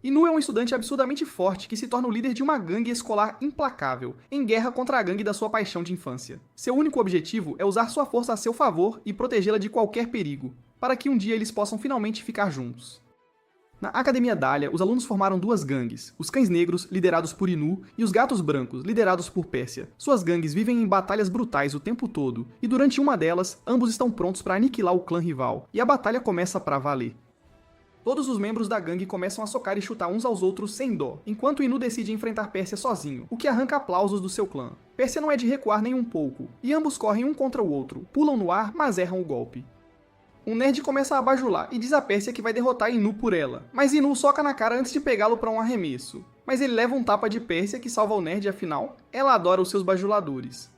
Inu é um estudante absurdamente forte que se torna o líder de uma gangue escolar implacável, em guerra contra a gangue da sua paixão de infância. Seu único objetivo é usar sua força a seu favor e protegê-la de qualquer perigo, para que um dia eles possam finalmente ficar juntos. Na Academia Dahlia, os alunos formaram duas gangues, os Cães Negros, liderados por Inu, e os Gatos Brancos, liderados por Pérsia. Suas gangues vivem em batalhas brutais o tempo todo, e durante uma delas, ambos estão prontos para aniquilar o clã rival, e a batalha começa pra valer. Todos os membros da gangue começam a socar e chutar uns aos outros sem dó, enquanto Inu decide enfrentar Pérsia sozinho, o que arranca aplausos do seu clã. Pérsia não é de recuar nem um pouco, e ambos correm um contra o outro, pulam no ar, mas erram o golpe. Um nerd começa a bajular e diz a Pérsia que vai derrotar Inu por ela, mas Inu soca na cara antes de pegá-lo para um arremesso. Mas ele leva um tapa de Pérsia que salva o nerd, afinal, ela adora os seus bajuladores.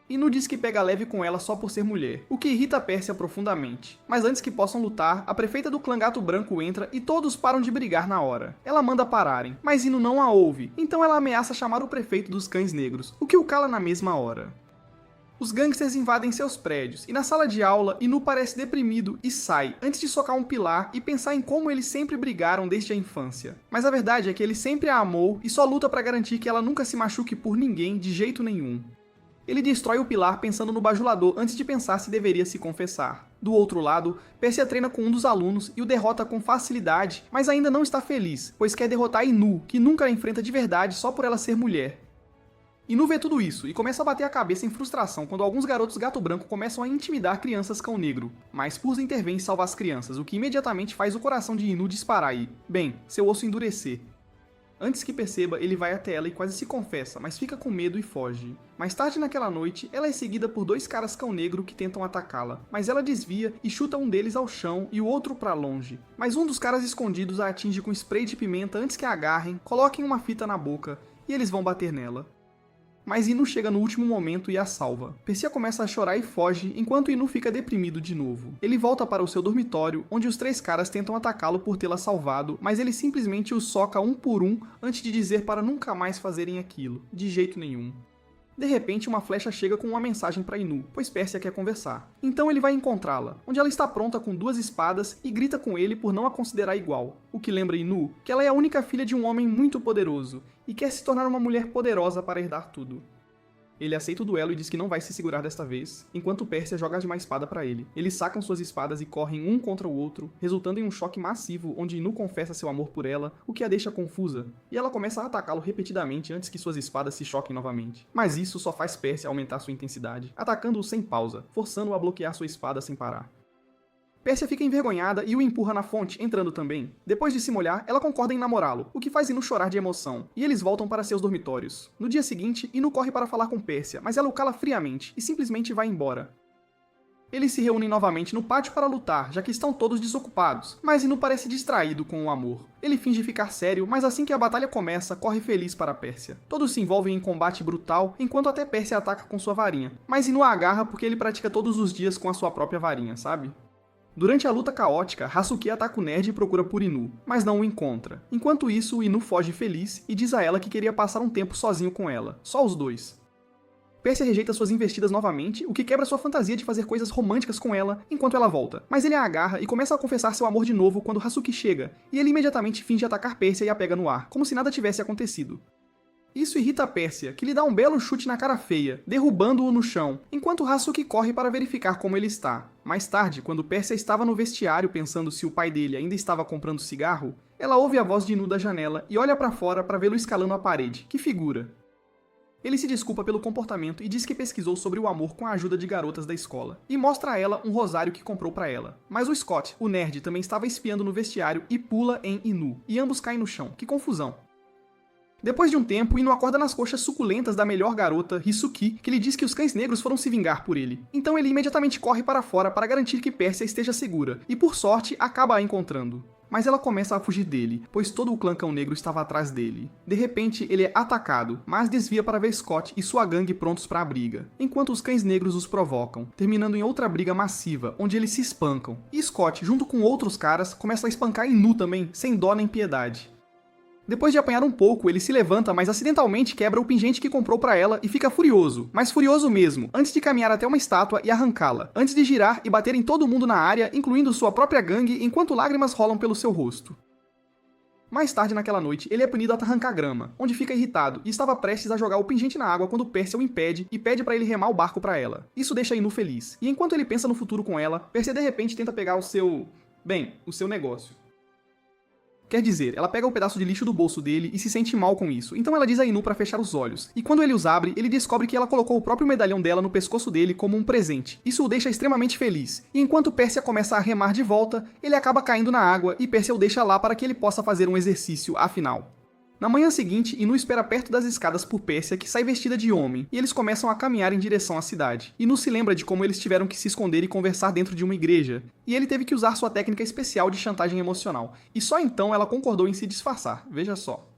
Inu diz que pega leve com ela só por ser mulher, o que irrita a Pérsia profundamente. Mas antes que possam lutar, a prefeita do clã Gato Branco entra e todos param de brigar na hora. Ela manda pararem, mas Inu não a ouve, então ela ameaça chamar o prefeito dos Cães Negros, o que o cala na mesma hora. Os gangsters invadem seus prédios, e na sala de aula, Inu parece deprimido e sai, antes de socar um pilar e pensar em como eles sempre brigaram desde a infância. Mas a verdade é que ele sempre a amou e só luta para garantir que ela nunca se machuque por ninguém de jeito nenhum. Ele destrói o pilar pensando no bajulador antes de pensar se deveria se confessar. Do outro lado, Pérsia treina com um dos alunos e o derrota com facilidade, mas ainda não está feliz, pois quer derrotar Inu, que nunca a enfrenta de verdade só por ela ser mulher. Inu vê tudo isso e começa a bater a cabeça em frustração quando alguns garotos gato branco começam a intimidar crianças cão negro, mas Purza intervém e salva as crianças, o que imediatamente faz o coração de Inu disparar e, bem, seu osso endurecer. Antes que perceba, ele vai até ela e quase se confessa, mas fica com medo e foge. Mais tarde naquela noite, ela é seguida por dois caras cão negro que tentam atacá-la, mas ela desvia e chuta um deles ao chão e o outro pra longe. Mas um dos caras escondidos a atinge com spray de pimenta antes que a agarrem, coloquem uma fita na boca e eles vão bater nela. Mas Inu chega no último momento e a salva. Pérsia começa a chorar e foge, enquanto Inu fica deprimido de novo. Ele volta para o seu dormitório, onde os três caras tentam atacá-lo por tê-la salvado, mas ele simplesmente os soca um por um antes de dizer para nunca mais fazerem aquilo, de jeito nenhum. De repente, uma flecha chega com uma mensagem para Inu, pois Pérsia quer conversar. Então ele vai encontrá-la, onde ela está pronta com duas espadas e grita com ele por não a considerar igual, o que lembra Inu que ela é a única filha de um homem muito poderoso e quer se tornar uma mulher poderosa para herdar tudo. Ele aceita o duelo e diz que não vai se segurar desta vez, enquanto Pérsia joga uma espada para ele. Eles sacam suas espadas e correm um contra o outro, resultando em um choque massivo onde Inu confessa seu amor por ela, o que a deixa confusa, e ela começa a atacá-lo repetidamente antes que suas espadas se choquem novamente. Mas isso só faz Pérsia aumentar sua intensidade, atacando-o sem pausa, forçando-o a bloquear sua espada sem parar. Pérsia fica envergonhada e o empurra na fonte, entrando também. Depois de se molhar, ela concorda em namorá-lo, o que faz Inu chorar de emoção, e eles voltam para seus dormitórios. No dia seguinte, Inu corre para falar com Pérsia, mas ela o cala friamente e simplesmente vai embora. Eles se reúnem novamente no pátio para lutar, já que estão todos desocupados, mas Inu parece distraído com o amor. Ele finge ficar sério, mas assim que a batalha começa, corre feliz para Pérsia. Todos se envolvem em combate brutal, enquanto até Pérsia ataca com sua varinha, mas Inu a agarra porque ele pratica todos os dias com a sua própria varinha, sabe? Durante a luta caótica, Hasuki ataca o nerd e procura por Inu, mas não o encontra. Enquanto isso, Inu foge feliz e diz a ela que queria passar um tempo sozinho com ela, só os dois. Pérsia rejeita suas investidas novamente, o que quebra sua fantasia de fazer coisas românticas com ela enquanto ela volta. Mas ele a agarra e começa a confessar seu amor de novo quando Hasuki chega, e ele imediatamente finge atacar Pérsia e a pega no ar, como se nada tivesse acontecido. Isso irrita a Pérsia, que lhe dá um belo chute na cara feia, derrubando-o no chão, enquanto Hasuki corre para verificar como ele está. Mais tarde, quando Pérsia estava no vestiário pensando se o pai dele ainda estava comprando cigarro, ela ouve a voz de Inu da janela e olha para fora para vê-lo escalando a parede. Que figura! Ele se desculpa pelo comportamento e diz que pesquisou sobre o amor com a ajuda de garotas da escola, e mostra a ela um rosário que comprou para ela. Mas o Scott, o nerd, também estava espiando no vestiário e pula em Inu, e ambos caem no chão. Que confusão! Depois de um tempo, Inu acorda nas coxas suculentas da melhor garota, Hisuki, que lhe diz que os cães negros foram se vingar por ele. Então ele imediatamente corre para fora para garantir que Pérsia esteja segura, e por sorte, acaba a encontrando. Mas ela começa a fugir dele, pois todo o clã cão negro estava atrás dele. De repente, ele é atacado, mas desvia para ver Scott e sua gangue prontos para a briga, enquanto os cães negros os provocam, terminando em outra briga massiva, onde eles se espancam. E Scott, junto com outros caras, começa a espancar Inu também, sem dó nem piedade. Depois de apanhar um pouco, ele se levanta, mas acidentalmente quebra o pingente que comprou pra ela e fica furioso, mas furioso mesmo, antes de caminhar até uma estátua e arrancá-la, antes de girar e bater em todo mundo na área, incluindo sua própria gangue, enquanto lágrimas rolam pelo seu rosto. Mais tarde naquela noite, ele é punido a arrancar grama, onde fica irritado e estava prestes a jogar o pingente na água quando Pérsia o impede e pede para ele remar o barco para ela. Isso deixa Inu feliz, e enquanto ele pensa no futuro com ela, Pérsia de repente tenta pegar o seu negócio. Quer dizer, ela pega o pedaço de lixo do bolso dele e se sente mal com isso, então ela diz a Inu para fechar os olhos. E quando ele os abre, ele descobre que ela colocou o próprio medalhão dela no pescoço dele como um presente. Isso o deixa extremamente feliz. E enquanto Pérsia começa a remar de volta, ele acaba caindo na água e Pérsia o deixa lá para que ele possa fazer um exercício afinal. Na manhã seguinte, Inu espera perto das escadas por Pérsia, que sai vestida de homem, e eles começam a caminhar em direção à cidade. Inu se lembra de como eles tiveram que se esconder e conversar dentro de uma igreja, e ele teve que usar sua técnica especial de chantagem emocional, e só então ela concordou em se disfarçar, veja só.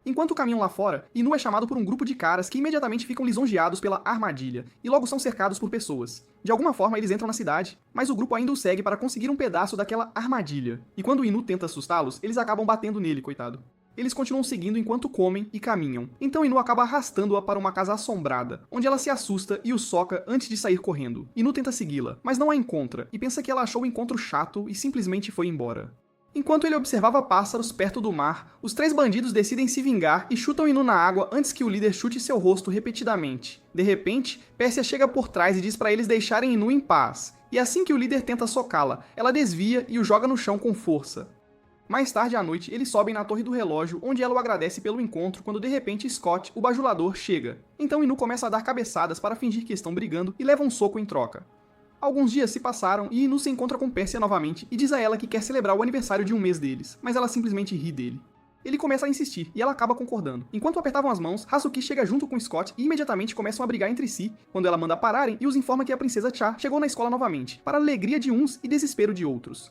Enquanto caminham lá fora, Inu é chamado por um grupo de caras que imediatamente ficam lisonjeados pela armadilha, e logo são cercados por pessoas. De alguma forma eles entram na cidade, mas o grupo ainda o segue para conseguir um pedaço daquela armadilha, e quando Inu tenta assustá-los, eles acabam batendo nele, coitado. Eles continuam seguindo enquanto comem e caminham. Então Inu acaba arrastando-a para uma casa assombrada, onde ela se assusta e o soca antes de sair correndo. Inu tenta segui-la, mas não a encontra, e pensa que ela achou o encontro chato e simplesmente foi embora. Enquanto ele observava pássaros perto do mar, os 3 bandidos decidem se vingar e chutam Inu na água antes que o líder chute seu rosto repetidamente. De repente, Pérsia chega por trás e diz para eles deixarem Inu em paz. E assim que o líder tenta socá-la, ela desvia e o joga no chão com força. Mais tarde à noite, eles sobem na torre do relógio, onde ela o agradece pelo encontro quando de repente Scott, o bajulador, chega. Então Inu começa a dar cabeçadas para fingir que estão brigando e leva um soco em troca. Alguns dias se passaram e Inu se encontra com Pérsia novamente e diz a ela que quer celebrar o aniversário de um mês deles, mas ela simplesmente ri dele. Ele começa a insistir e ela acaba concordando. Enquanto apertavam as mãos, Hazuki chega junto com Scott e imediatamente começam a brigar entre si, quando ela manda pararem e os informa que a princesa Char chegou na escola novamente, para a alegria de uns e desespero de outros.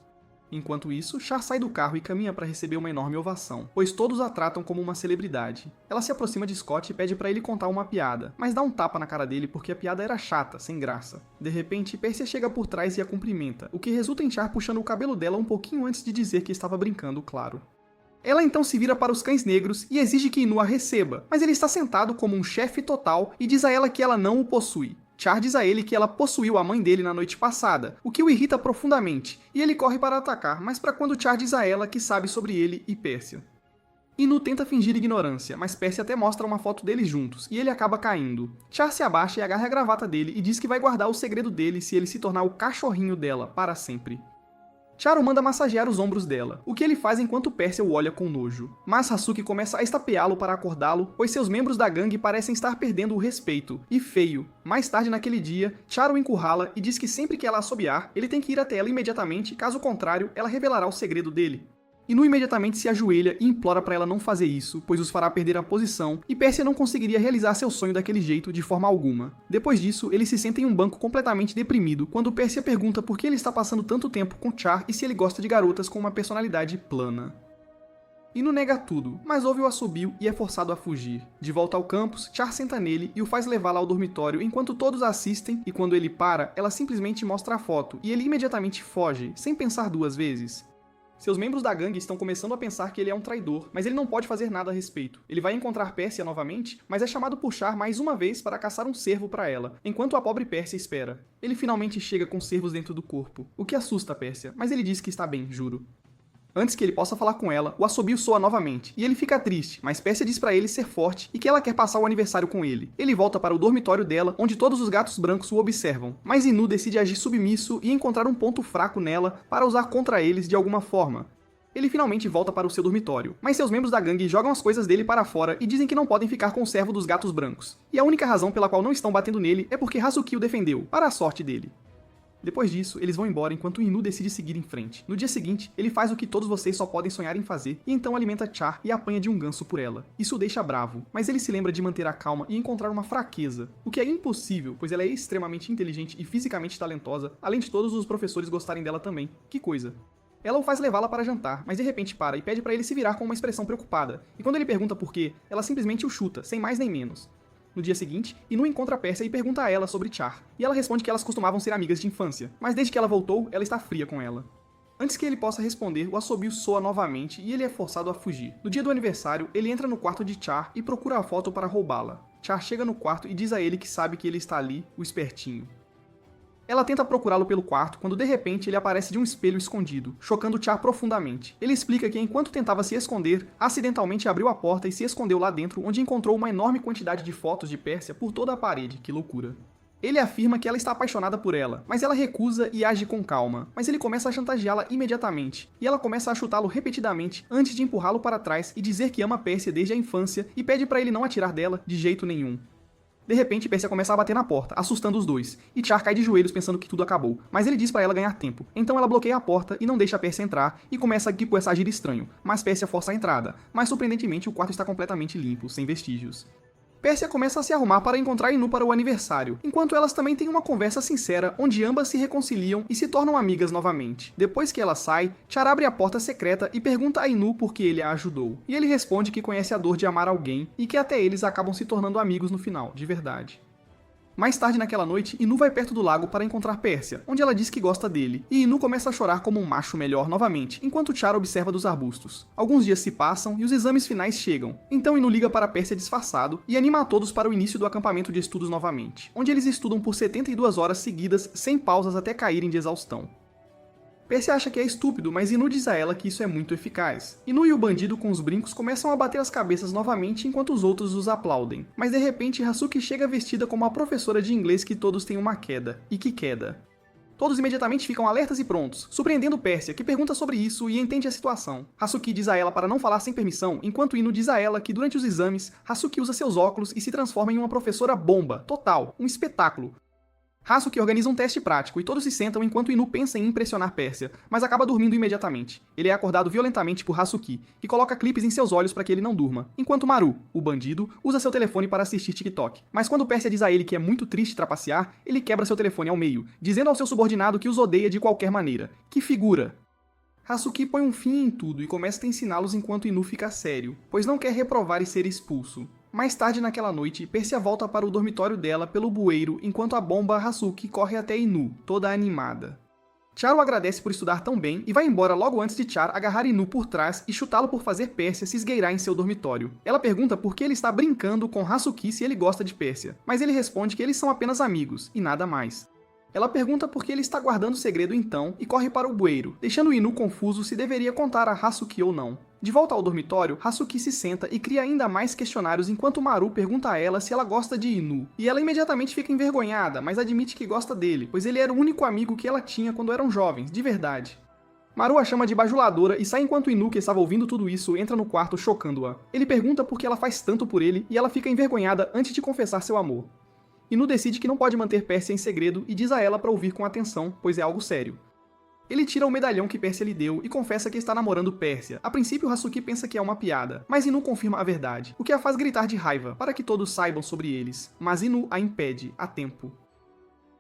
Enquanto isso, Char sai do carro e caminha para receber uma enorme ovação, pois todos a tratam como uma celebridade. Ela se aproxima de Scott e pede para ele contar uma piada, mas dá um tapa na cara dele porque a piada era chata, sem graça. De repente, Pérsia chega por trás e a cumprimenta, o que resulta em Char puxando o cabelo dela um pouquinho antes de dizer que estava brincando, claro. Ela então se vira para os cães negros e exige que Inu a receba, mas ele está sentado como um chefe total e diz a ela que ela não o possui. Char diz a ele que ela possuiu a mãe dele na noite passada, o que o irrita profundamente, e ele corre para atacar, mas para quando Char diz a ela que sabe sobre ele e Pérsia. Inu tenta fingir ignorância, mas Pérsia até mostra uma foto deles juntos, e ele acaba caindo. Char se abaixa e agarra a gravata dele e diz que vai guardar o segredo dele se ele se tornar o cachorrinho dela para sempre. Char o manda massagear os ombros dela, o que ele faz enquanto Pérsia o olha com nojo. Mas Hazuki começa a estapeá-lo para acordá-lo, pois seus membros da gangue parecem estar perdendo o respeito, e feio. Mais tarde naquele dia, Char o encurrala e diz que sempre que ela assobiar, ele tem que ir até ela imediatamente, caso contrário, ela revelará o segredo dele. Inu imediatamente se ajoelha e implora para ela não fazer isso, pois os fará perder a posição, e Pérsia não conseguiria realizar seu sonho daquele jeito de forma alguma. Depois disso, ele se senta em um banco completamente deprimido, quando Pérsia pergunta por que ele está passando tanto tempo com Char e se ele gosta de garotas com uma personalidade plana. Inu nega tudo, mas ouve o assobio e é forçado a fugir. De volta ao campus, Char senta nele e o faz levá-la ao dormitório enquanto todos assistem, e quando ele para, ela simplesmente mostra a foto, e ele imediatamente foge, sem pensar 2 vezes. Seus membros da gangue estão começando a pensar que ele é um traidor, mas ele não pode fazer nada a respeito. Ele vai encontrar Pérsia novamente, mas é chamado por Char mais uma vez para caçar um cervo para ela, enquanto a pobre Pérsia espera. Ele finalmente chega com cervos dentro do corpo, o que assusta Pérsia, mas ele diz que está bem, juro. Antes que ele possa falar com ela, o assobio soa novamente, e ele fica triste, mas Pérsia diz pra ele ser forte e que ela quer passar o aniversário com ele. Ele volta para o dormitório dela, onde todos os gatos brancos o observam, mas Inu decide agir submisso e encontrar um ponto fraco nela para usar contra eles de alguma forma. Ele finalmente volta para o seu dormitório, mas seus membros da gangue jogam as coisas dele para fora e dizem que não podem ficar com o servo dos gatos brancos. E a única razão pela qual não estão batendo nele é porque Hazuki o defendeu, para a sorte dele. Depois disso, eles vão embora enquanto Inu decide seguir em frente. No dia seguinte, ele faz o que todos vocês só podem sonhar em fazer, e então alimenta Char e apanha de um ganso por ela. Isso o deixa bravo, mas ele se lembra de manter a calma e encontrar uma fraqueza, o que é impossível, pois ela é extremamente inteligente e fisicamente talentosa, além de todos os professores gostarem dela também. Que coisa. Ela o faz levá-la para jantar, mas de repente para e pede para ele se virar com uma expressão preocupada, e quando ele pergunta por quê, ela simplesmente o chuta, sem mais nem menos. No dia seguinte, Inu encontra Pérsia e pergunta a ela sobre Char, e ela responde que elas costumavam ser amigas de infância, mas desde que ela voltou, ela está fria com ela. Antes que ele possa responder, o assobio soa novamente e ele é forçado a fugir. No dia do aniversário, ele entra no quarto de Char e procura a foto para roubá-la. Char chega no quarto e diz a ele que sabe que ele está ali, o espertinho. Ela tenta procurá-lo pelo quarto quando de repente ele aparece de um espelho escondido, chocando Char profundamente. Ele explica que enquanto tentava se esconder, acidentalmente abriu a porta e se escondeu lá dentro, onde encontrou uma enorme quantidade de fotos de Pérsia por toda a parede. Que loucura. Ele afirma que ela está apaixonada por ela, mas ela recusa e age com calma. Mas ele começa a chantageá-la imediatamente, e ela começa a chutá-lo repetidamente antes de empurrá-lo para trás e dizer que ama Pérsia desde a infância e pede para ele não atirar dela de jeito nenhum. De repente, Pérsia começa a bater na porta, assustando os dois, e Char cai de joelhos pensando que tudo acabou, mas ele diz para ela ganhar tempo. Então ela bloqueia a porta e não deixa Pérsia entrar, e começa a agir estranho, mas Pérsia força a entrada, mas surpreendentemente o quarto está completamente limpo, sem vestígios. Pérsia começa a se arrumar para encontrar Inu para o aniversário, enquanto elas também têm uma conversa sincera onde ambas se reconciliam e se tornam amigas novamente. Depois que ela sai, Char abre a porta secreta e pergunta a Inu por que ele a ajudou. E ele responde que conhece a dor de amar alguém e que até eles acabam se tornando amigos no final, de verdade. Mais tarde naquela noite, Inu vai perto do lago para encontrar Pérsia, onde ela diz que gosta dele, e Inu começa a chorar como um macho melhor novamente, enquanto Char observa dos arbustos. Alguns dias se passam e os exames finais chegam, então Inu liga para Pérsia disfarçado e anima a todos para o início do acampamento de estudos novamente, onde eles estudam por 72 horas seguidas, sem pausas até caírem de exaustão. Pérsia acha que é estúpido, mas Inu diz a ela que isso é muito eficaz. Inu e o bandido com os brincos começam a bater as cabeças novamente enquanto os outros os aplaudem. Mas de repente Hasuki chega vestida como a professora de inglês que todos têm uma queda. E que queda! Todos imediatamente ficam alertas e prontos, surpreendendo Pérsia, que pergunta sobre isso e entende a situação. Hasuki diz a ela para não falar sem permissão, enquanto Inu diz a ela que durante os exames, Hasuki usa seus óculos e se transforma em uma professora bomba, total, um espetáculo. Hasuki organiza um teste prático e todos se sentam enquanto Inu pensa em impressionar Pérsia, mas acaba dormindo imediatamente. Ele é acordado violentamente por Hasuki, que coloca clipes em seus olhos para que ele não durma, enquanto Maru, o bandido, usa seu telefone para assistir TikTok. Mas quando Pérsia diz a ele que é muito triste trapacear, ele quebra seu telefone ao meio, dizendo ao seu subordinado que os odeia de qualquer maneira. Que figura! Hasuki põe um fim em tudo e começa a ensiná-los enquanto Inu fica sério, pois não quer reprovar e ser expulso. Mais tarde naquela noite, Pérsia volta para o dormitório dela pelo bueiro enquanto a bomba Hasuki corre até Inu, toda animada. Char o agradece por estudar tão bem e vai embora logo antes de Char agarrar Inu por trás e chutá-lo por fazer Pérsia se esgueirar em seu dormitório. Ela pergunta por que ele está brincando com Hasuki se ele gosta de Pérsia, mas ele responde que eles são apenas amigos e nada mais. Ela pergunta por que ele está guardando o segredo então e corre para o bueiro, deixando Inu confuso se deveria contar a Hasuki ou não. De volta ao dormitório, Hasuki se senta e cria ainda mais questionários enquanto Maru pergunta a ela se ela gosta de Inu. E ela imediatamente fica envergonhada, mas admite que gosta dele, pois ele era o único amigo que ela tinha quando eram jovens, de verdade. Maru a chama de bajuladora e sai enquanto Inu, que estava ouvindo tudo isso, entra no quarto chocando-a. Ele pergunta por que ela faz tanto por ele e ela fica envergonhada antes de confessar seu amor. Inu decide que não pode manter Pérsia em segredo e diz a ela para ouvir com atenção, pois é algo sério. Ele tira o medalhão que Pérsia lhe deu e confessa que está namorando Pérsia. A princípio, Hasuki pensa que é uma piada, mas Inu confirma a verdade, o que a faz gritar de raiva, para que todos saibam sobre eles. Mas Inu a impede, a tempo.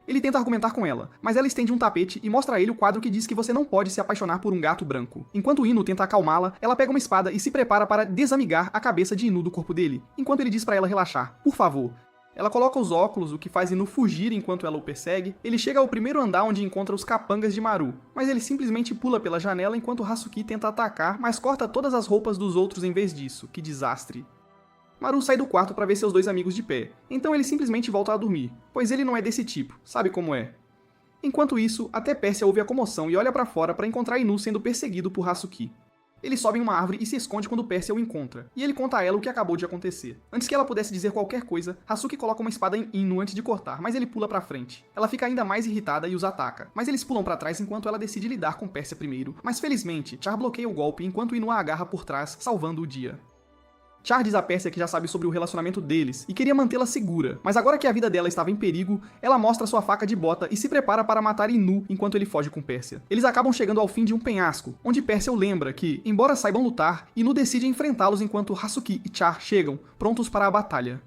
Ele tenta argumentar com ela, mas ela estende um tapete e mostra a ele o quadro que diz que você não pode se apaixonar por um gato branco. Enquanto Inu tenta acalmá-la, ela pega uma espada e se prepara para desamigar a cabeça de Inu do corpo dele, enquanto ele diz para ela relaxar. Por favor. Ela coloca os óculos, o que faz Inu fugir enquanto ela o persegue. Ele chega ao primeiro andar onde encontra os capangas de Maru, mas ele simplesmente pula pela janela enquanto Hasuki tenta atacar, mas corta todas as roupas dos outros em vez disso. Que desastre. Maru sai do quarto para ver seus dois amigos de pé, então ele simplesmente volta a dormir, pois ele não é desse tipo, sabe como é. Enquanto isso, até Pérsia ouve a comoção e olha para fora para encontrar Inu sendo perseguido por Hasuki. Ele sobe em uma árvore e se esconde quando Pérsia o encontra, e ele conta a ela o que acabou de acontecer. Antes que ela pudesse dizer qualquer coisa, Hasuki coloca uma espada em Inu antes de cortar, mas ele pula pra frente. Ela fica ainda mais irritada e os ataca, mas eles pulam pra trás enquanto ela decide lidar com Pérsia primeiro, mas felizmente, Char bloqueia o golpe enquanto Inu a agarra por trás, salvando o dia. Char diz a Pérsia que já sabe sobre o relacionamento deles e queria mantê-la segura, mas agora que a vida dela estava em perigo, ela mostra sua faca de bota e se prepara para matar Inu enquanto ele foge com Pérsia. Eles acabam chegando ao fim de um penhasco, onde Pérsia o lembra que, embora saibam lutar, Inu decide enfrentá-los enquanto Hasuki e Char chegam, prontos para a batalha.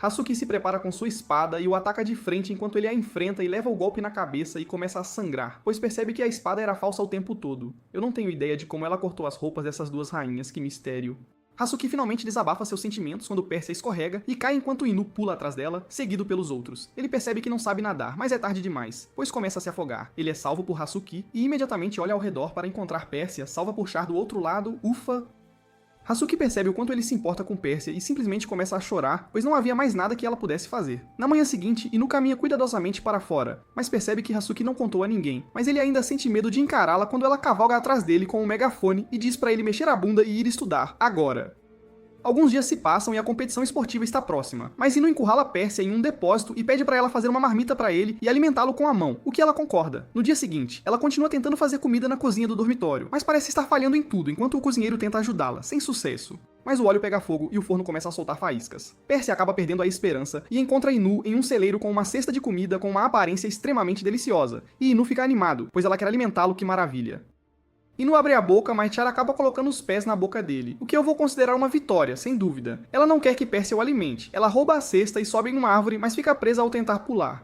Hasuki se prepara com sua espada e o ataca de frente enquanto ele a enfrenta e leva o golpe na cabeça e começa a sangrar, pois percebe que a espada era falsa o tempo todo. Eu não tenho ideia de como ela cortou as roupas dessas duas rainhas, que mistério. Hasuki finalmente desabafa seus sentimentos quando Pérsia escorrega e cai enquanto Inu pula atrás dela, seguido pelos outros. Ele percebe que não sabe nadar, mas é tarde demais, pois começa a se afogar. Ele é salvo por Hasuki e imediatamente olha ao redor para encontrar Pérsia, salva por Char do outro lado, ufa. Hasuki percebe o quanto ele se importa com Pérsia e simplesmente começa a chorar, pois não havia mais nada que ela pudesse fazer. Na manhã seguinte, Inu caminha cuidadosamente para fora, mas percebe que Hasuki não contou a ninguém. Mas ele ainda sente medo de encará-la quando ela cavalga atrás dele com um megafone e diz para ele mexer a bunda e ir estudar, agora. Alguns dias se passam e a competição esportiva está próxima, mas Inu encurrala Pérsia em um depósito e pede para ela fazer uma marmita para ele e alimentá-lo com a mão, o que ela concorda. No dia seguinte, ela continua tentando fazer comida na cozinha do dormitório, mas parece estar falhando em tudo enquanto o cozinheiro tenta ajudá-la, sem sucesso. Mas o óleo pega fogo e o forno começa a soltar faíscas. Pérsia acaba perdendo a esperança e encontra Inu em um celeiro com uma cesta de comida com uma aparência extremamente deliciosa, e Inu fica animado, pois ela quer alimentá-lo, que maravilha. Inu abre a boca, mas Chara acaba colocando os pés na boca dele, o que eu vou considerar uma vitória, sem dúvida. Ela não quer que Pérsia o alimente, ela rouba a cesta e sobe em uma árvore, mas fica presa ao tentar pular.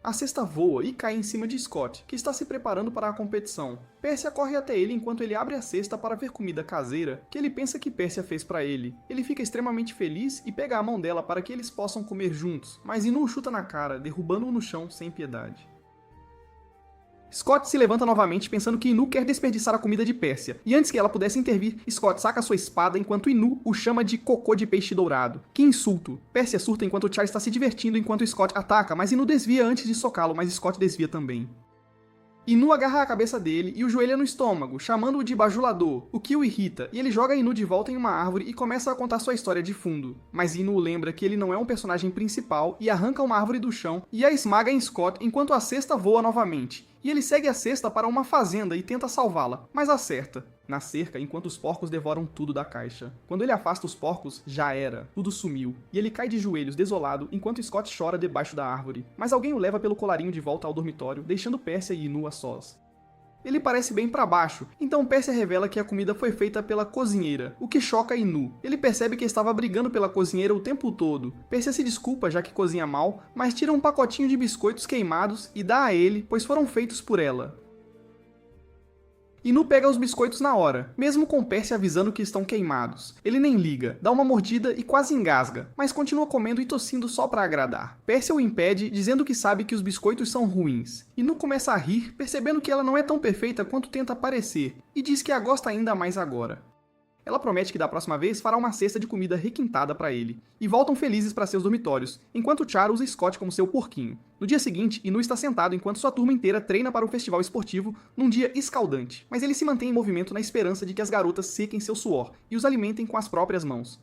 A cesta voa e cai em cima de Scott, que está se preparando para a competição. Pérsia corre até ele enquanto ele abre a cesta para ver comida caseira que ele pensa que Pérsia fez para ele. Ele fica extremamente feliz e pega a mão dela para que eles possam comer juntos, mas Inu o chuta na cara, derrubando-o no chão sem piedade. Scott se levanta novamente pensando que Inu quer desperdiçar a comida de Pérsia, e antes que ela pudesse intervir, Scott saca sua espada enquanto Inu o chama de cocô de peixe dourado. Que insulto! Pérsia surta enquanto Char está se divertindo enquanto Scott ataca, mas Inu desvia antes de socá-lo, mas Scott desvia também. Inu agarra a cabeça dele e o joelha no estômago, chamando-o de bajulador, o que o irrita, e ele joga Inu de volta em uma árvore e começa a contar sua história de fundo. Mas Inu lembra que ele não é um personagem principal e arranca uma árvore do chão e a esmaga em Scott enquanto a cesta voa novamente. E ele segue a cesta para uma fazenda e tenta salvá-la, mas acerta. Na cerca, enquanto os porcos devoram tudo da caixa. Quando ele afasta os porcos, já era. Tudo sumiu. E ele cai de joelhos, desolado, enquanto Scott chora debaixo da árvore. Mas alguém o leva pelo colarinho de volta ao dormitório, deixando Pérsia e Inu a sós. Ele parece bem para baixo, então Pérsia revela que a comida foi feita pela cozinheira, o que choca Inu. Ele percebe que estava brigando pela cozinheira o tempo todo. Pérsia se desculpa já que cozinha mal, mas tira um pacotinho de biscoitos queimados e dá a ele, pois foram feitos por ela. Inu pega os biscoitos na hora, mesmo com Pérsia avisando que estão queimados. Ele nem liga, dá uma mordida e quase engasga, mas continua comendo e tossindo só para agradar. Pérsia o impede, dizendo que sabe que os biscoitos são ruins. Inu começa a rir, percebendo que ela não é tão perfeita quanto tenta parecer, e diz que a gosta ainda mais agora. Ela promete que da próxima vez fará uma cesta de comida requintada para ele, e voltam felizes para seus dormitórios, enquanto Char usa Scott como seu porquinho. No dia seguinte, Inu está sentado enquanto sua turma inteira treina para o festival esportivo num dia escaldante, mas ele se mantém em movimento na esperança de que as garotas sequem seu suor e os alimentem com as próprias mãos.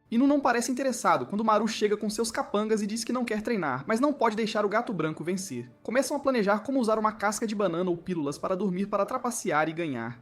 Inu não parece interessado quando Maru chega com seus capangas e diz que não quer treinar, mas não pode deixar o gato branco vencer. Começam a planejar como usar uma casca de banana ou pílulas para dormir para trapacear e ganhar.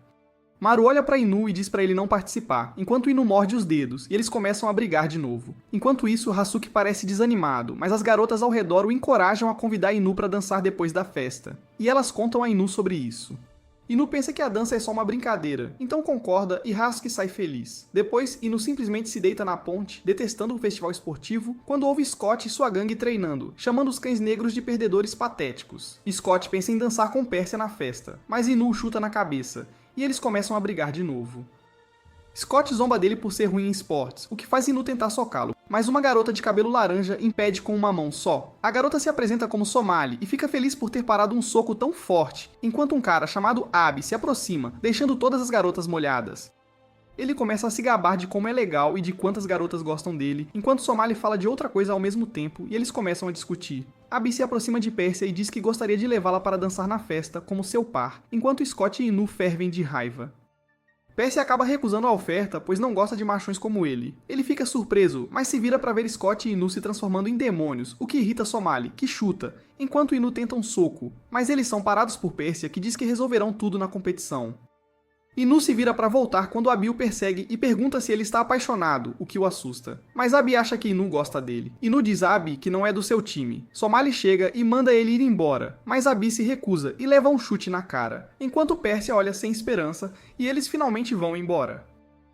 Maru olha para Inu e diz para ele não participar, enquanto Inu morde os dedos, e eles começam a brigar de novo. Enquanto isso, Hasuki parece desanimado, mas as garotas ao redor o encorajam a convidar Inu para dançar depois da festa. E elas contam a Inu sobre isso. Inu pensa que a dança é só uma brincadeira, então concorda e Hasuki sai feliz. Depois, Inu simplesmente se deita na ponte, detestando o festival esportivo, quando ouve Scott e sua gangue treinando, chamando os cães negros de perdedores patéticos. Scott pensa em dançar com Pérsia na festa, mas Inu chuta na cabeça, e eles começam a brigar de novo. Scott zomba dele por ser ruim em esportes, o que faz Inu tentar socá-lo, mas uma garota de cabelo laranja impede com uma mão só. A garota se apresenta como Somali e fica feliz por ter parado um soco tão forte, enquanto um cara chamado Abi se aproxima, deixando todas as garotas molhadas. Ele começa a se gabar de como é legal e de quantas garotas gostam dele, enquanto Somali fala de outra coisa ao mesmo tempo e eles começam a discutir. Abi se aproxima de Pérsia e diz que gostaria de levá-la para dançar na festa como seu par, enquanto Scott e Inu fervem de raiva. Pérsia acaba recusando a oferta, pois não gosta de machões como ele. Ele fica surpreso, mas se vira para ver Scott e Inu se transformando em demônios, o que irrita Somali, que chuta, enquanto Inu tenta um soco, mas eles são parados por Pérsia, que diz que resolverão tudo na competição. Inu se vira para voltar quando Abi o persegue e pergunta se ele está apaixonado, o que o assusta. Mas Abi acha que Inu gosta dele. Inu diz a Abi que não é do seu time. Somali chega e manda ele ir embora, mas Abi se recusa e leva um chute na cara, enquanto Pérsia olha sem esperança e eles finalmente vão embora.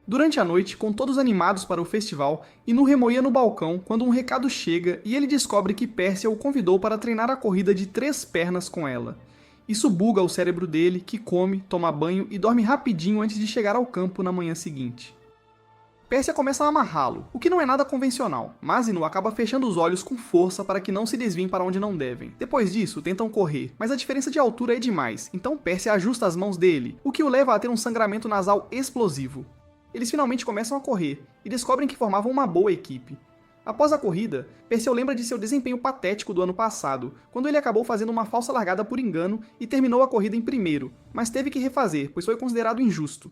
Durante a noite, com todos animados para o festival, Inu remoía no balcão quando um recado chega e ele descobre que Pérsia o convidou para treinar a corrida de 3 pernas com ela. Isso buga o cérebro dele, que come, toma banho e dorme rapidinho antes de chegar ao campo na manhã seguinte. Persia começa a amarrá-lo, o que não é nada convencional, mas Inu acaba fechando os olhos com força para que não se desviem para onde não devem. Depois disso, tentam correr, mas a diferença de altura é demais, então Persia ajusta as mãos dele, o que o leva a ter um sangramento nasal explosivo. Eles finalmente começam a correr, e descobrem que formavam uma boa equipe. Após a corrida, Perseu lembra de seu desempenho patético do ano passado, quando ele acabou fazendo uma falsa largada por engano e terminou a corrida em primeiro, mas teve que refazer, pois foi considerado injusto.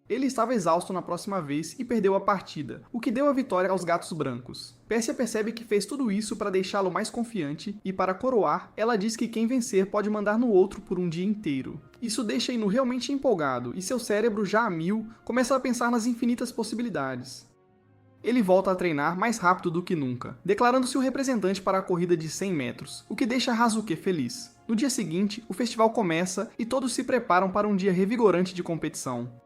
Ele estava exausto na próxima vez e perdeu a partida, o que deu a vitória aos gatos brancos. Persia percebe que fez tudo isso para deixá-lo mais confiante e, para coroar, ela diz que quem vencer pode mandar no outro por um dia inteiro. Isso deixa Inu realmente empolgado e seu cérebro, já a mil, começa a pensar nas infinitas possibilidades. Ele volta a treinar mais rápido do que nunca, declarando-se o representante para a corrida de 100 metros, o que deixa Hazuki feliz. No dia seguinte, o festival começa e todos se preparam para um dia revigorante de competição.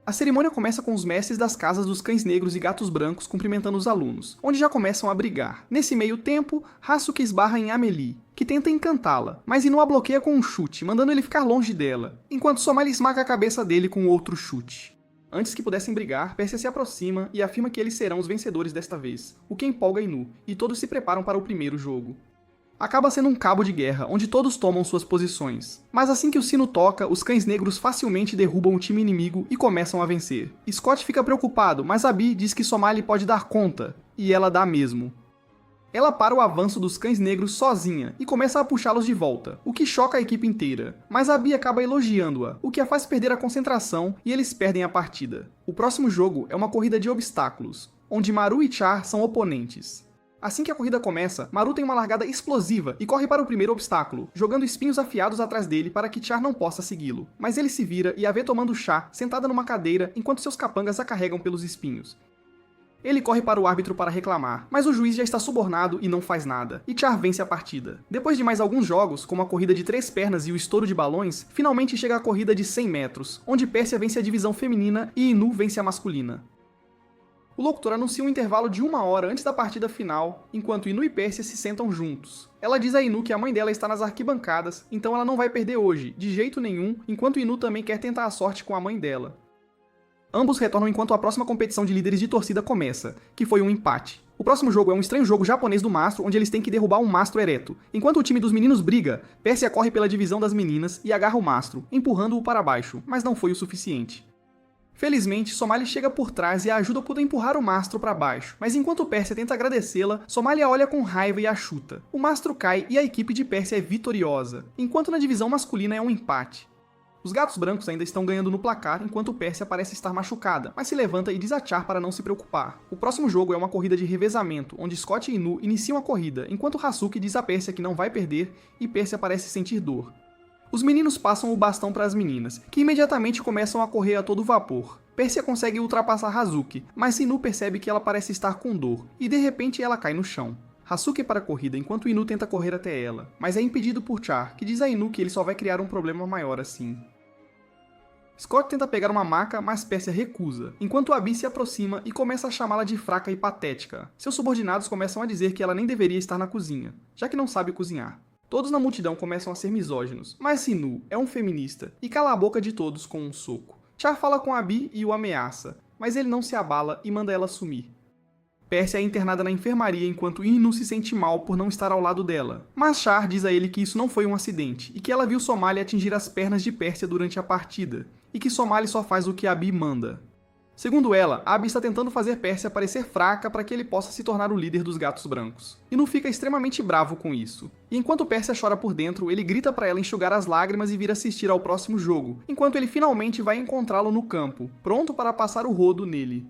A cerimônia começa com os mestres das casas dos cães negros e gatos brancos cumprimentando os alunos, onde já começam a brigar. Nesse meio tempo, Hazuki esbarra em Amelie, que tenta encantá-la, mas Inu a bloqueia com um chute, mandando ele ficar longe dela, enquanto Somali esmaga a cabeça dele com outro chute. Antes que pudessem brigar, Persia se aproxima e afirma que eles serão os vencedores desta vez, o que empolga Inu, e todos se preparam para o primeiro jogo. Acaba sendo um cabo de guerra, onde todos tomam suas posições. Mas assim que o sino toca, os cães negros facilmente derrubam o time inimigo e começam a vencer. Scott fica preocupado, mas Abby diz que Somali pode dar conta, e ela dá mesmo. Ela para o avanço dos cães negros sozinha e começa a puxá-los de volta, o que choca a equipe inteira. Mas Abby acaba elogiando-a, o que a faz perder a concentração e eles perdem a partida. O próximo jogo é uma corrida de obstáculos, onde Maru e Char são oponentes. Assim que a corrida começa, Maru tem uma largada explosiva e corre para o primeiro obstáculo, jogando espinhos afiados atrás dele para que Char não possa segui-lo. Mas ele se vira e a vê tomando chá, sentada numa cadeira, enquanto seus capangas a carregam pelos espinhos. Ele corre para o árbitro para reclamar, mas o juiz já está subornado e não faz nada, e Char vence a partida. Depois de mais alguns jogos, como a corrida de 3 pernas e o estouro de balões, finalmente chega a corrida de 100 metros, onde Persia vence a divisão feminina e Inu vence a masculina. O locutor anuncia um intervalo de 1 hora antes da partida final, enquanto Inu e Persia se sentam juntos. Ela diz a Inu que a mãe dela está nas arquibancadas, então ela não vai perder hoje, de jeito nenhum, enquanto Inu também quer tentar a sorte com a mãe dela. Ambos retornam enquanto a próxima competição de líderes de torcida começa, que foi um empate. O próximo jogo é um estranho jogo japonês do mastro, onde eles têm que derrubar um mastro ereto. Enquanto o time dos meninos briga, Persia corre pela divisão das meninas e agarra o mastro, empurrando-o para baixo, mas não foi o suficiente. Felizmente, Somali chega por trás e a ajuda por empurrar o mastro para baixo, mas enquanto Persia tenta agradecê-la, Somali a olha com raiva e a chuta. O mastro cai e a equipe de Persia é vitoriosa, enquanto na divisão masculina é um empate. Os gatos brancos ainda estão ganhando no placar, enquanto Persia parece estar machucada, mas se levanta e diz a Char para não se preocupar. O próximo jogo é uma corrida de revezamento, onde Scott e Inu iniciam a corrida, enquanto Hazuki diz a Persia que não vai perder e Persia parece sentir dor. Os meninos passam o bastão para as meninas, que imediatamente começam a correr a todo vapor. Persia consegue ultrapassar Hazuki, mas Inu percebe que ela parece estar com dor, e de repente ela cai no chão. Hazuki para a corrida enquanto Inu tenta correr até ela, mas é impedido por Char, que diz a Inu que ele só vai criar um problema maior assim. Scott tenta pegar uma maca, mas Persia recusa, enquanto Abby se aproxima e começa a chamá-la de fraca e patética. Seus subordinados começam a dizer que ela nem deveria estar na cozinha, já que não sabe cozinhar. Todos na multidão começam a ser misóginos, mas Inu é um feminista e cala a boca de todos com um soco. Char fala com Abby e o ameaça, mas ele não se abala e manda ela sumir. Persia é internada na enfermaria enquanto Inu se sente mal por não estar ao lado dela, mas Char diz a ele que isso não foi um acidente e que ela viu Somali atingir as pernas de Persia durante a partida, e que Somali só faz o que Abby manda. Segundo ela, Abby está tentando fazer Persia parecer fraca para que ele possa se tornar o líder dos gatos brancos. Inu fica extremamente bravo com isso. E enquanto Persia chora por dentro, ele grita para ela enxugar as lágrimas e vir assistir ao próximo jogo, enquanto ele finalmente vai encontrá-lo no campo, pronto para passar o rodo nele.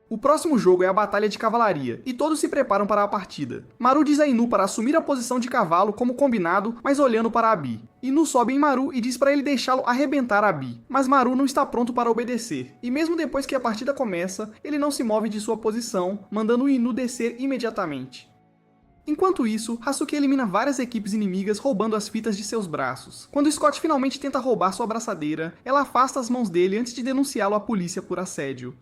O próximo jogo é a Batalha de Cavalaria, e todos se preparam para a partida. Maru diz a Inu para assumir a posição de cavalo como combinado, mas olhando para Abby. Inu sobe em Maru e diz para ele deixá-lo arrebentar Abby, mas Maru não está pronto para obedecer, e mesmo depois que a partida começa, ele não se move de sua posição, mandando Inu descer imediatamente. Enquanto isso, Hazuki elimina várias equipes inimigas roubando as fitas de seus braços. Quando Scott finalmente tenta roubar sua abraçadeira, ela afasta as mãos dele antes de denunciá-lo à polícia por assédio.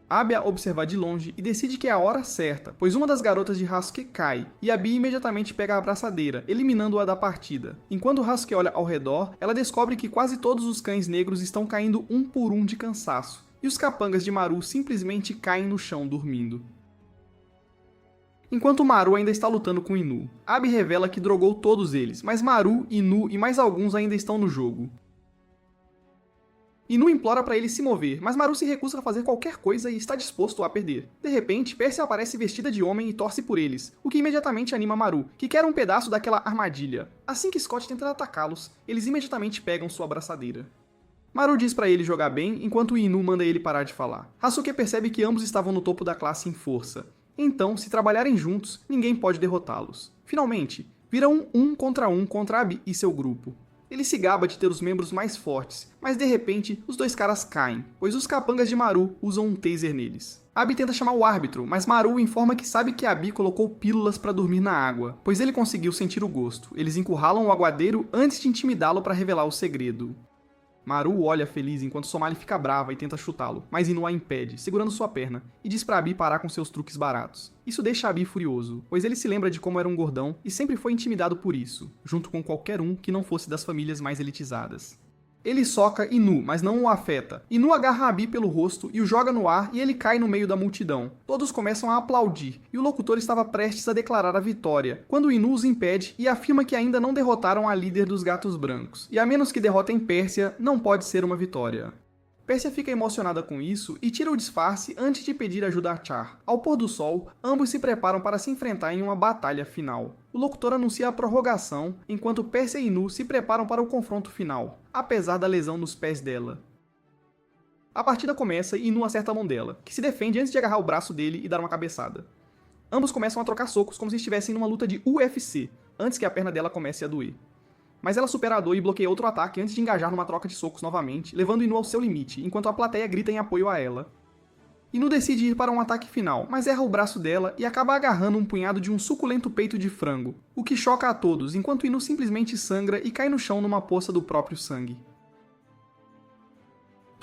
Abby a observa de longe e decide que é a hora certa, pois uma das garotas de Hazuki cai, e Abby imediatamente pega a abraçadeira, eliminando-a da partida. Enquanto Hazuki olha ao redor, ela descobre que quase todos os cães negros estão caindo um por um de cansaço, e os capangas de Maru simplesmente caem no chão dormindo. Enquanto Maru ainda está lutando com Inu, Abi revela que drogou todos eles, mas Maru, Inu e mais alguns ainda estão no jogo. Inu implora para ele se mover, mas Maru se recusa a fazer qualquer coisa e está disposto a perder. De repente, Persia aparece vestida de homem e torce por eles, o que imediatamente anima Maru, que quer um pedaço daquela armadilha. Assim que Scott tenta atacá-los, eles imediatamente pegam sua abraçadeira. Maru diz para ele jogar bem, enquanto Inu manda ele parar de falar. Hasuke percebe que ambos estavam no topo da classe em força. Então, se trabalharem juntos, ninguém pode derrotá-los. Finalmente, viram um contra Abi e seu grupo. Ele se gaba de ter os membros mais fortes, mas de repente, os dois caras caem, pois os capangas de Maru usam um taser neles. Abi tenta chamar o árbitro, mas Maru informa que sabe que Abi colocou pílulas para dormir na água, pois ele conseguiu sentir o gosto. Eles encurralam o aguadeiro antes de intimidá-lo para revelar o segredo. Maru olha feliz enquanto Somali fica brava e tenta chutá-lo, mas Inu a impede, segurando sua perna, e diz pra Abi parar com seus truques baratos. Isso deixa Abi furioso, pois ele se lembra de como era um gordão e sempre foi intimidado por isso, junto com qualquer um que não fosse das famílias mais elitizadas. Ele soca Inu, mas não o afeta. Inu agarra Abi pelo rosto e o joga no ar e ele cai no meio da multidão. Todos começam a aplaudir, e o locutor estava prestes a declarar a vitória, quando Inu os impede e afirma que ainda não derrotaram a líder dos gatos brancos, e a menos que derrotem Persia, não pode ser uma vitória. Persia fica emocionada com isso e tira o disfarce antes de pedir ajuda a Char. Ao pôr do sol, ambos se preparam para se enfrentar em uma batalha final. O locutor anuncia a prorrogação, enquanto Persia e Inu se preparam para o confronto final, apesar da lesão nos pés dela. A partida começa e Inu acerta a mão dela, que se defende antes de agarrar o braço dele e dar uma cabeçada. Ambos começam a trocar socos como se estivessem numa luta de UFC, antes que a perna dela comece a doer. Mas ela supera a dor e bloqueia outro ataque antes de engajar numa troca de socos novamente, levando Inu ao seu limite, enquanto a plateia grita em apoio a ela. Inu decide ir para um ataque final, mas erra o braço dela e acaba agarrando um punhado de um suculento peito de frango, o que choca a todos, enquanto Inu simplesmente sangra e cai no chão numa poça do próprio sangue.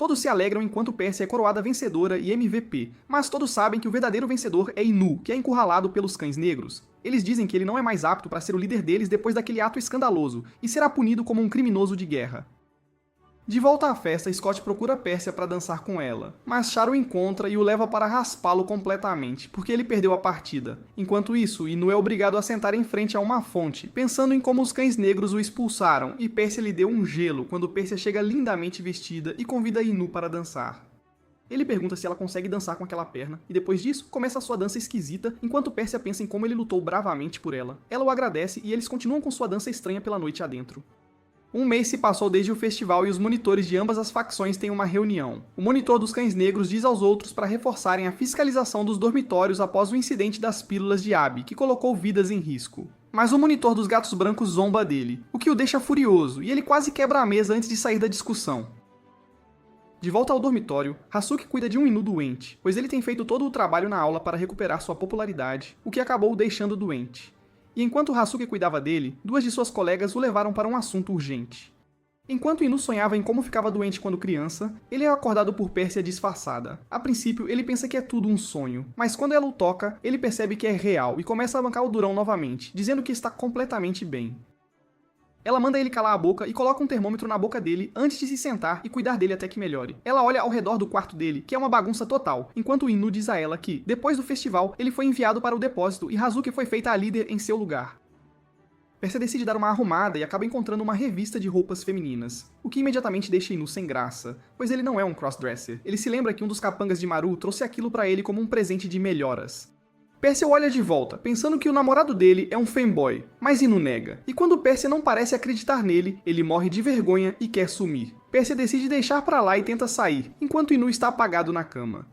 Todos se alegram enquanto Persia é coroada vencedora e MVP, mas todos sabem que o verdadeiro vencedor é Inu, que é encurralado pelos cães negros. Eles dizem que ele não é mais apto para ser o líder deles depois daquele ato escandaloso, e será punido como um criminoso de guerra. De volta à festa, Scott procura Persia para dançar com ela, mas Char o encontra e o leva para raspá-lo completamente, porque ele perdeu a partida. Enquanto isso, Inu é obrigado a sentar em frente a uma fonte, pensando em como os cães negros o expulsaram, e Persia lhe deu um gelo quando Persia chega lindamente vestida e convida Inu para dançar. Ele pergunta se ela consegue dançar com aquela perna, e depois disso, começa a sua dança esquisita, enquanto Persia pensa em como ele lutou bravamente por ela. Ela o agradece e eles continuam com sua dança estranha pela noite adentro. Um mês se passou desde o festival e os monitores de ambas as facções têm uma reunião. O monitor dos cães negros diz aos outros para reforçarem a fiscalização dos dormitórios após o incidente das pílulas de Abi, que colocou vidas em risco. Mas o monitor dos gatos brancos zomba dele, o que o deixa furioso, e ele quase quebra a mesa antes de sair da discussão. De volta ao dormitório, Hasuki cuida de um Inu doente, pois ele tem feito todo o trabalho na aula para recuperar sua popularidade, o que acabou o deixando doente. E enquanto Hasuki cuidava dele, duas de suas colegas o levaram para um assunto urgente. Enquanto Inu sonhava em como ficava doente quando criança, ele é acordado por Persia disfarçada. A princípio, ele pensa que é tudo um sonho, mas quando ela o toca, ele percebe que é real e começa a bancar o durão novamente, dizendo que está completamente bem. Ela manda ele calar a boca e coloca um termômetro na boca dele antes de se sentar e cuidar dele até que melhore. Ela olha ao redor do quarto dele, que é uma bagunça total, enquanto Inu diz a ela que, depois do festival, ele foi enviado para o depósito e Hasuki foi feita a líder em seu lugar. Persia decide dar uma arrumada e acaba encontrando uma revista de roupas femininas, o que imediatamente deixa Inu sem graça, pois ele não é um crossdresser. Ele se lembra que um dos capangas de Maru trouxe aquilo para ele como um presente de melhoras. Persia olha de volta, pensando que o namorado dele é um fanboy, mas Inu nega. E quando Persia não parece acreditar nele, ele morre de vergonha e quer sumir. Persia decide deixar pra lá e tenta sair, enquanto Inu está apagado na cama.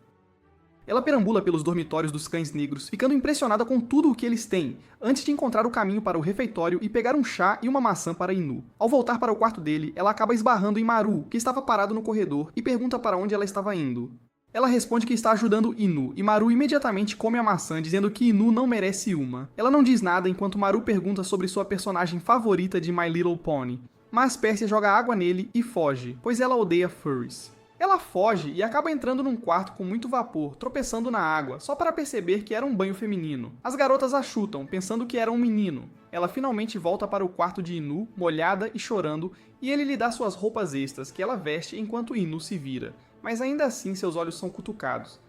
Ela perambula pelos dormitórios dos cães negros, ficando impressionada com tudo o que eles têm, antes de encontrar o caminho para o refeitório e pegar um chá e uma maçã para Inu. Ao voltar para o quarto dele, ela acaba esbarrando em Maru, que estava parado no corredor, e pergunta para onde ela estava indo. Ela responde que está ajudando Inu, e Maru imediatamente come a maçã, dizendo que Inu não merece uma. Ela não diz nada enquanto Maru pergunta sobre sua personagem favorita de My Little Pony, mas Persia joga água nele e foge, pois ela odeia furries. Ela foge e acaba entrando num quarto com muito vapor, tropeçando na água, só para perceber que era um banho feminino. As garotas a chutam, pensando que era um menino. Ela finalmente volta para o quarto de Inu, molhada e chorando, e ele lhe dá suas roupas extras, que ela veste enquanto Inu se vira. mas ainda assim seus olhos são cutucados.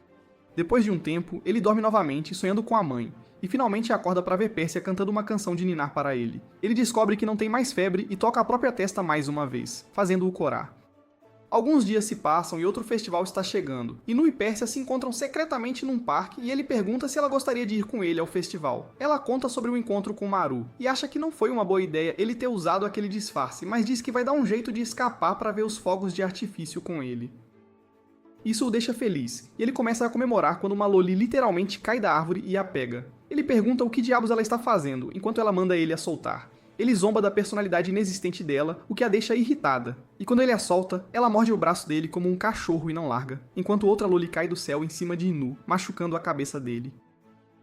Depois de um tempo, ele dorme novamente, sonhando com a mãe, e finalmente acorda para ver Pérsia cantando uma canção de ninar para ele. Ele descobre que não tem mais febre e toca a própria testa mais uma vez, fazendo-o corar. Alguns dias se passam e outro festival está chegando. Inu e Pérsia se encontram secretamente num parque e ele pergunta se ela gostaria de ir com ele ao festival. Ela conta sobre o encontro com Maru e acha que não foi uma boa ideia ele ter usado aquele disfarce, mas diz que vai dar um jeito de escapar para ver os fogos de artifício com ele. Isso o deixa feliz, e ele começa a comemorar quando uma loli literalmente cai da árvore e a pega. Ele pergunta o que diabos ela está fazendo, enquanto ela manda ele a soltar. Ele zomba da personalidade inexistente dela, o que a deixa irritada. E quando ele a solta, ela morde o braço dele como um cachorro e não larga, enquanto outra loli cai do céu em cima de Inu, machucando a cabeça dele.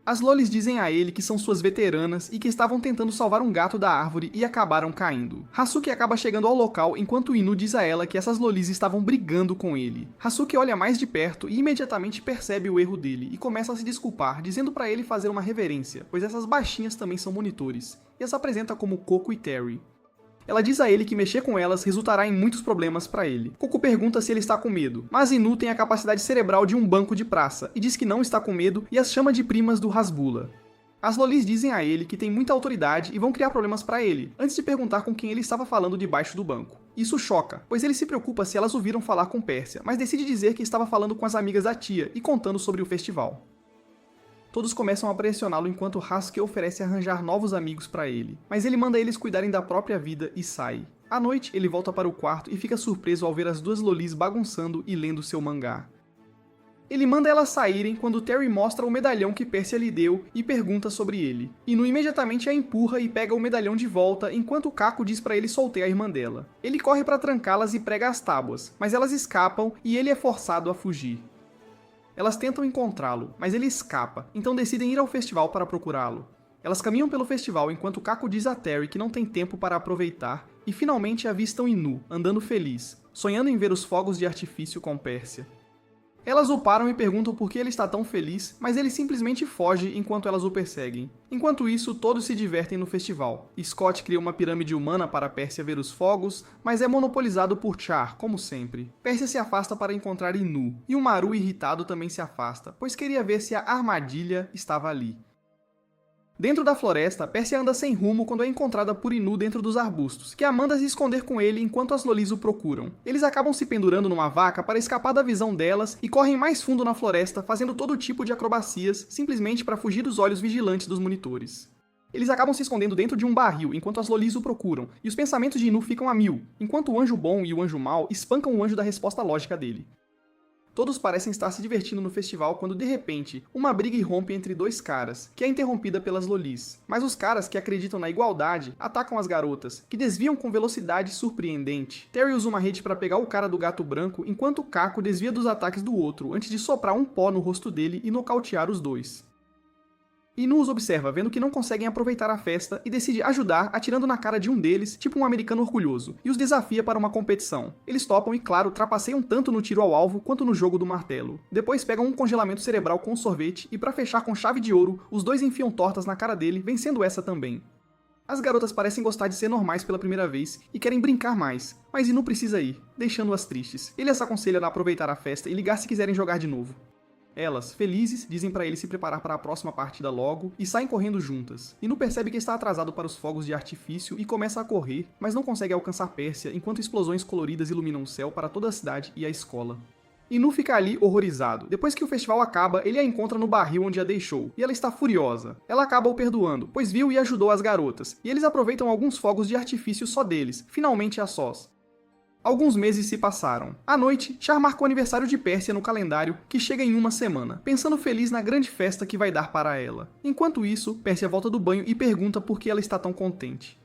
As lolis dizem a ele que são suas veteranas e que estavam tentando salvar um gato da árvore e acabaram caindo. Hasuki acaba chegando ao local enquanto Inu diz a ela que essas lolis estavam brigando com ele. Hasuki olha mais de perto e imediatamente percebe o erro dele e começa a se desculpar, dizendo para ele fazer uma reverência, pois essas baixinhas também são monitores, e as apresenta como Coco e Terry. Ela diz a ele que mexer com elas resultará em muitos problemas para ele. Coco pergunta se ele está com medo, mas Inu tem a capacidade cerebral de um banco de praça, e diz que não está com medo e as chama de primas do Hasbula. As lolis dizem a ele que tem muita autoridade e vão criar problemas para ele, antes de perguntar com quem ele estava falando debaixo do banco. Isso choca, pois ele se preocupa se elas ouviram falar com Pérsia, mas decide dizer que estava falando com as amigas da tia e contando sobre o festival. Todos começam a pressioná-lo enquanto Hasuki oferece arranjar novos amigos para ele, mas ele manda eles cuidarem da própria vida e sai. À noite, ele volta para o quarto e fica surpreso ao ver as duas lolis bagunçando e lendo seu mangá. Ele manda elas saírem quando Terry mostra o medalhão que Pérsia lhe deu e pergunta sobre ele. Inu imediatamente a empurra e pega o medalhão de volta enquanto Kako diz para ele soltar a irmã dela. Ele corre para trancá-las e prega as tábuas, mas elas escapam e ele é forçado a fugir. Elas tentam encontrá-lo, mas ele escapa, então decidem ir ao festival para procurá-lo. Elas caminham pelo festival enquanto Kako diz a Terry que não tem tempo para aproveitar, e finalmente avistam Inu, andando feliz, sonhando em ver os fogos de artifício com Pérsia. Elas o param e perguntam por que ele está tão feliz, mas ele simplesmente foge enquanto elas o perseguem. Enquanto isso, todos se divertem no festival. Scott cria uma pirâmide humana para Pérsia ver os fogos, mas é monopolizado por Char, como sempre. Pérsia se afasta para encontrar Inu, e o Maru irritado também se afasta, pois queria ver se a armadilha estava ali. Dentro da floresta, Pérsia anda sem rumo quando é encontrada por Inu dentro dos arbustos, que a manda se esconder com ele enquanto as lolis o procuram. Eles acabam se pendurando numa vaca para escapar da visão delas e correm mais fundo na floresta, fazendo todo tipo de acrobacias, simplesmente para fugir dos olhos vigilantes dos monitores. Eles acabam se escondendo dentro de um barril enquanto as lolis o procuram, e os pensamentos de Inu ficam a mil, enquanto o anjo bom e o anjo mau espancam o anjo da resposta lógica dele. Todos parecem estar se divertindo no festival quando, de repente, uma briga irrompe entre dois caras, que é interrompida pelas lolis. Mas os caras que acreditam na igualdade atacam as garotas, que desviam com velocidade surpreendente. Terry usa uma rede para pegar o cara do gato branco, enquanto Kako desvia dos ataques do outro, antes de soprar um pó no rosto dele e nocautear os dois. Inu os observa, vendo que não conseguem aproveitar a festa, e decide ajudar atirando na cara de um deles, tipo um americano orgulhoso, e os desafia para uma competição. Eles topam e, claro, trapaceiam tanto no tiro ao alvo quanto no jogo do martelo. Depois pegam um congelamento cerebral com sorvete, e para fechar com chave de ouro, os dois enfiam tortas na cara dele, vencendo essa também. As garotas parecem gostar de ser normais pela primeira vez e querem brincar mais, mas Inu precisa ir, deixando-as tristes. Ele as aconselha a aproveitar a festa e ligar se quiserem jogar de novo. Elas, felizes, dizem para ele se preparar para a próxima partida logo e saem correndo juntas. Inu percebe que está atrasado para os fogos de artifício e começa a correr, mas não consegue alcançar Pérsia enquanto explosões coloridas iluminam o céu para toda a cidade e a escola. Inu fica ali horrorizado. Depois que o festival acaba, ele a encontra no barril onde a deixou, e ela está furiosa. Ela acaba o perdoando, pois viu e ajudou as garotas, e eles aproveitam alguns fogos de artifício só deles, finalmente a sós. Alguns meses se passaram. À noite, Char marca o aniversário de Pérsia no calendário, que chega em uma semana, pensando feliz na grande festa que vai dar para ela. Enquanto isso, Pérsia volta do banho e pergunta por que ela está tão contente.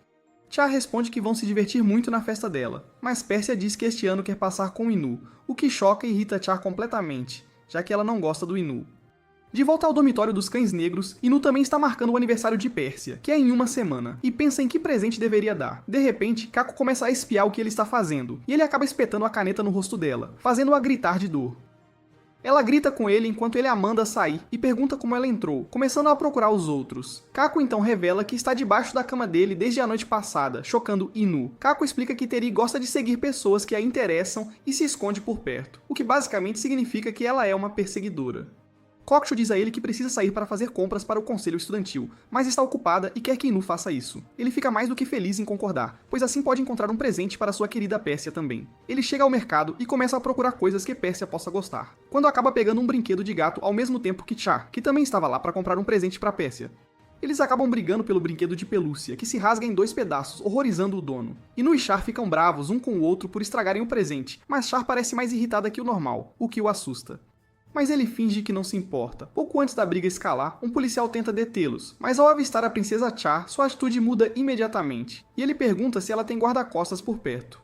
Char responde que vão se divertir muito na festa dela, mas Pérsia diz que este ano quer passar com Inu, o que choca e irrita Char completamente, já que ela não gosta do Inu. De volta ao dormitório dos cães negros, Inu também está marcando o aniversário de Pérsia, que é em uma semana, e pensa em que presente deveria dar. De repente, Kako começa a espiar o que ele está fazendo, e ele acaba espetando a caneta no rosto dela, fazendo-a gritar de dor. Ela grita com ele enquanto ele a manda sair e pergunta como ela entrou, começando a procurar os outros. Kako então revela que está debaixo da cama dele desde a noite passada, chocando Inu. Kako explica que Teri gosta de seguir pessoas que a interessam e se esconde por perto, o que basicamente significa que ela é uma perseguidora. Kokshu diz a ele que precisa sair para fazer compras para o conselho estudantil, mas está ocupada e quer que Inu faça isso. Ele fica mais do que feliz em concordar, pois assim pode encontrar um presente para sua querida Pérsia também. Ele chega ao mercado e começa a procurar coisas que Pérsia possa gostar, quando acaba pegando um brinquedo de gato ao mesmo tempo que Char, que também estava lá para comprar um presente para Pérsia. Eles acabam brigando pelo brinquedo de pelúcia, que se rasga em 2 pedaços, horrorizando o dono. Inu e Char ficam bravos um com o outro por estragarem o presente, mas Char parece mais irritada que o normal, o que o assusta. Mas ele finge que não se importa. Pouco antes da briga escalar, um policial tenta detê-los, mas ao avistar a princesa Char, sua atitude muda imediatamente, e ele pergunta se ela tem guarda-costas por perto.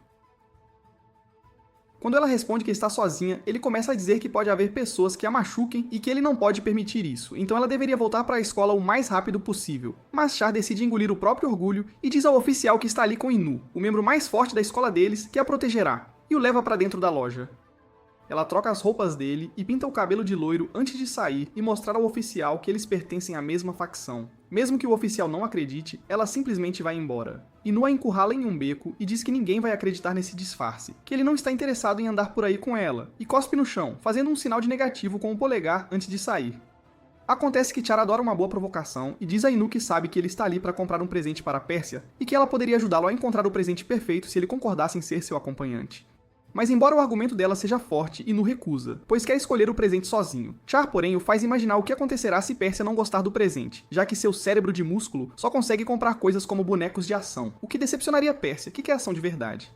Quando ela responde que está sozinha, ele começa a dizer que pode haver pessoas que a machuquem e que ele não pode permitir isso, então ela deveria voltar para a escola o mais rápido possível. Mas Char decide engolir o próprio orgulho e diz ao oficial que está ali com Inu, o membro mais forte da escola deles, que a protegerá, e o leva para dentro da loja. Ela troca as roupas dele e pinta o cabelo de loiro antes de sair e mostrar ao oficial que eles pertencem à mesma facção. Mesmo que o oficial não acredite, ela simplesmente vai embora. Inu a encurrala em um beco e diz que ninguém vai acreditar nesse disfarce, que ele não está interessado em andar por aí com ela, e cospe no chão, fazendo um sinal de negativo com o polegar antes de sair. Acontece que Char adora uma boa provocação e diz a Inu que sabe que ele está ali para comprar um presente para a Pérsia e que ela poderia ajudá-lo a encontrar o presente perfeito se ele concordasse em ser seu acompanhante. Mas embora o argumento dela seja forte, Inu recusa, pois quer escolher o presente sozinho. Char, porém, o faz imaginar o que acontecerá se Pérsia não gostar do presente, já que seu cérebro de músculo só consegue comprar coisas como bonecos de ação, o que decepcionaria Pérsia, que quer ação de verdade.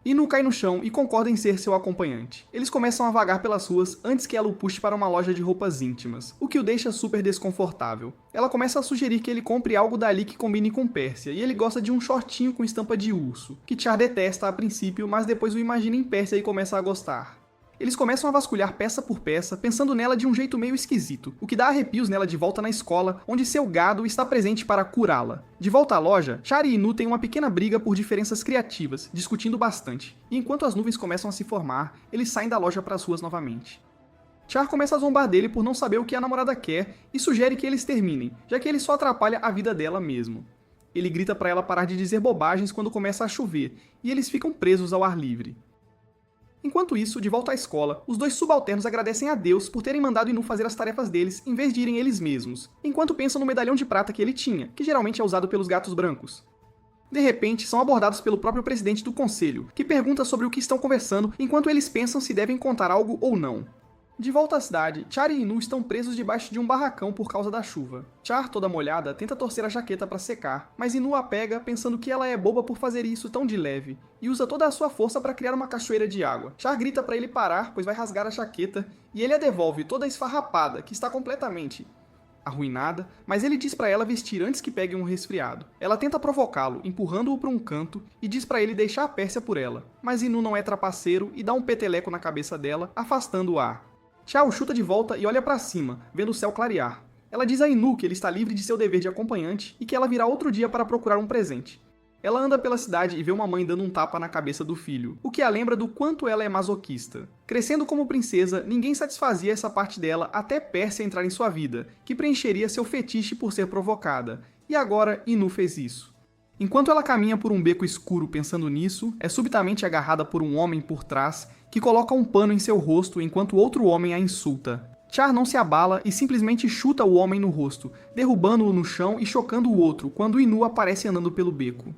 Inu cai no chão e concorda em ser seu acompanhante. Eles começam a vagar pelas ruas antes que ela o puxe para uma loja de roupas íntimas, o que o deixa super desconfortável. Ela começa a sugerir que ele compre algo dali que combine com Pérsia, e ele gosta de um shortinho com estampa de urso, que Char detesta a princípio, mas depois o imagina em Pérsia e começa a gostar. Eles começam a vasculhar peça por peça, pensando nela de um jeito meio esquisito, o que dá arrepios nela de volta na escola, onde seu gado está presente para curá-la. De volta à loja, Char e Inu têm uma pequena briga por diferenças criativas, discutindo bastante, e enquanto as nuvens começam a se formar, eles saem da loja para as ruas novamente. Char começa a zombar dele por não saber o que a namorada quer e sugere que eles terminem, já que ele só atrapalha a vida dela mesmo. Ele grita para ela parar de dizer bobagens quando começa a chover, e eles ficam presos ao ar livre. Enquanto isso, de volta à escola, os dois subalternos agradecem a Deus por terem mandado Inu fazer as tarefas deles em vez de irem eles mesmos, enquanto pensam no medalhão de prata que ele tinha, que geralmente é usado pelos gatos brancos. De repente, são abordados pelo próprio presidente do conselho, que pergunta sobre o que estão conversando enquanto eles pensam se devem contar algo ou não. De volta à cidade, Char e Inu estão presos debaixo de um barracão por causa da chuva. Char, toda molhada, tenta torcer a jaqueta para secar, mas Inu a pega pensando que ela é boba por fazer isso tão de leve, e usa toda a sua força para criar uma cachoeira de água. Char grita para ele parar, pois vai rasgar a jaqueta, e ele a devolve toda esfarrapada, que está completamente arruinada, mas ele diz para ela vestir antes que pegue um resfriado. Ela tenta provocá-lo, empurrando-o para um canto, e diz para ele deixar a Pérsia por ela, mas Inu não é trapaceiro e dá um peteleco na cabeça dela, afastando-a. Char o chuta de volta e olha para cima, vendo o céu clarear. Ela diz a Inu que ele está livre de seu dever de acompanhante e que ela virá outro dia para procurar um presente. Ela anda pela cidade e vê uma mãe dando um tapa na cabeça do filho, o que a lembra do quanto ela é masoquista. Crescendo como princesa, ninguém satisfazia essa parte dela até Pérsia entrar em sua vida, que preencheria seu fetiche por ser provocada. E agora Inu fez isso. Enquanto ela caminha por um beco escuro pensando nisso, é subitamente agarrada por um homem por trás que coloca um pano em seu rosto enquanto outro homem a insulta. Char não se abala e simplesmente chuta o homem no rosto, derrubando-o no chão e chocando o outro, quando Inu aparece andando pelo beco.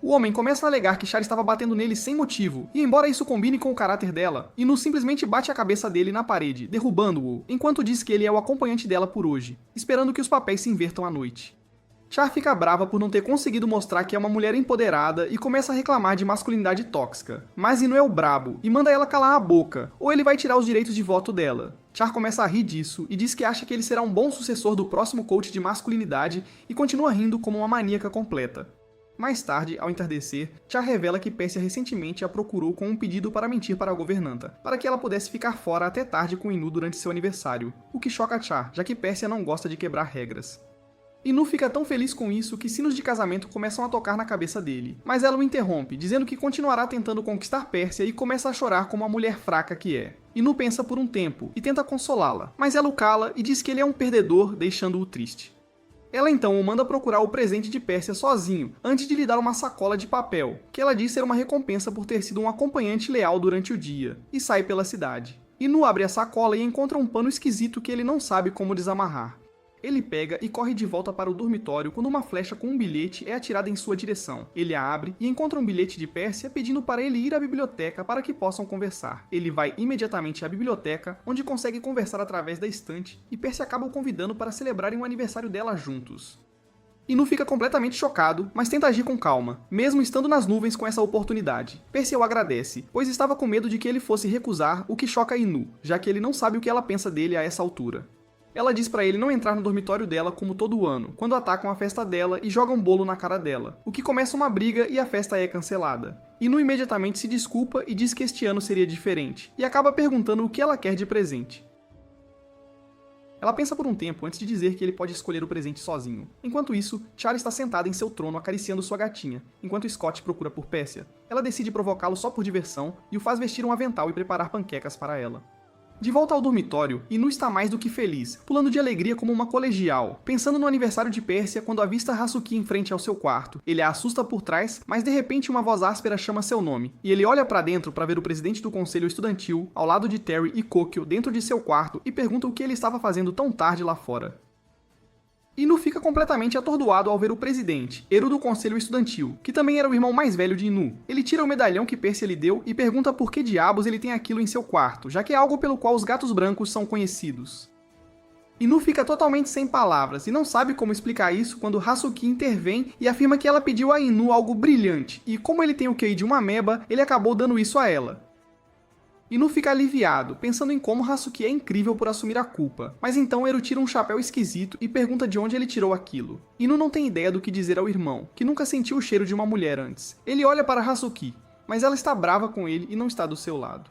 O homem começa a alegar que Char estava batendo nele sem motivo, e embora isso combine com o caráter dela, Inu simplesmente bate a cabeça dele na parede, derrubando-o, enquanto diz que ele é o acompanhante dela por hoje, esperando que os papéis se invertam à noite. Char fica brava por não ter conseguido mostrar que é uma mulher empoderada e começa a reclamar de masculinidade tóxica. Mas Inu é o brabo e manda ela calar a boca, ou ele vai tirar os direitos de voto dela. Char começa a rir disso e diz que acha que ele será um bom sucessor do próximo coach de masculinidade e continua rindo como uma maníaca completa. Mais tarde, ao entardecer, Char revela que Pérsia recentemente a procurou com um pedido para mentir para a governanta, para que ela pudesse ficar fora até tarde com Inu durante seu aniversário, o que choca Char, já que Pérsia não gosta de quebrar regras. Inu fica tão feliz com isso que sinos de casamento começam a tocar na cabeça dele, mas ela o interrompe, dizendo que continuará tentando conquistar Pérsia e começa a chorar como a mulher fraca que é. Inu pensa por um tempo e tenta consolá-la, mas ela o cala e diz que ele é um perdedor, deixando-o triste. Ela então o manda procurar o presente de Pérsia sozinho, antes de lhe dar uma sacola de papel, que ela diz ser uma recompensa por ter sido um acompanhante leal durante o dia, e sai pela cidade. Inu abre a sacola e encontra um pano esquisito que ele não sabe como desamarrar. Ele pega e corre de volta para o dormitório quando uma flecha com um bilhete é atirada em sua direção. Ele a abre e encontra um bilhete de Pérsia pedindo para ele ir à biblioteca para que possam conversar. Ele vai imediatamente à biblioteca, onde consegue conversar através da estante, e Pérsia acaba o convidando para celebrarem o aniversário dela juntos. Inu fica completamente chocado, mas tenta agir com calma, mesmo estando nas nuvens com essa oportunidade. Pérsia o agradece, pois estava com medo de que ele fosse recusar, o que choca Inu, já que ele não sabe o que ela pensa dele a essa altura. Ela diz pra ele não entrar no dormitório dela como todo ano, quando atacam a festa dela e jogam bolo na cara dela, o que começa uma briga e a festa é cancelada. Inu imediatamente se desculpa e diz que este ano seria diferente, e acaba perguntando o que ela quer de presente. Ela pensa por um tempo antes de dizer que ele pode escolher o presente sozinho. Enquanto isso, Char está sentada em seu trono acariciando sua gatinha, enquanto Scott procura por Pérsia. Ela decide provocá-lo só por diversão e o faz vestir um avental e preparar panquecas para ela. De volta ao dormitório, Inu está mais do que feliz, pulando de alegria como uma colegial, pensando no aniversário de Pérsia quando avista Hasuki em frente ao seu quarto. Ele a assusta por trás, mas de repente uma voz áspera chama seu nome, e ele olha para dentro para ver o presidente do conselho estudantil, ao lado de Terry e Kokyo dentro de seu quarto, e pergunta o que ele estava fazendo tão tarde lá fora. Inu fica completamente atordoado ao ver o presidente, Eru do conselho estudantil, que também era o irmão mais velho de Inu. Ele tira o medalhão que Pérsia lhe deu e pergunta por que diabos ele tem aquilo em seu quarto, já que é algo pelo qual os gatos brancos são conhecidos. Inu fica totalmente sem palavras e não sabe como explicar isso quando Hasuki intervém e afirma que ela pediu a Inu algo brilhante, e como ele tem o QI de uma ameba, ele acabou dando isso a ela. Inu fica aliviado, pensando em como Hasuki é incrível por assumir a culpa, mas então Eru tira um chapéu esquisito e pergunta de onde ele tirou aquilo. Inu não tem ideia do que dizer ao irmão, que nunca sentiu o cheiro de uma mulher antes. Ele olha para Hasuki, mas ela está brava com ele e não está do seu lado.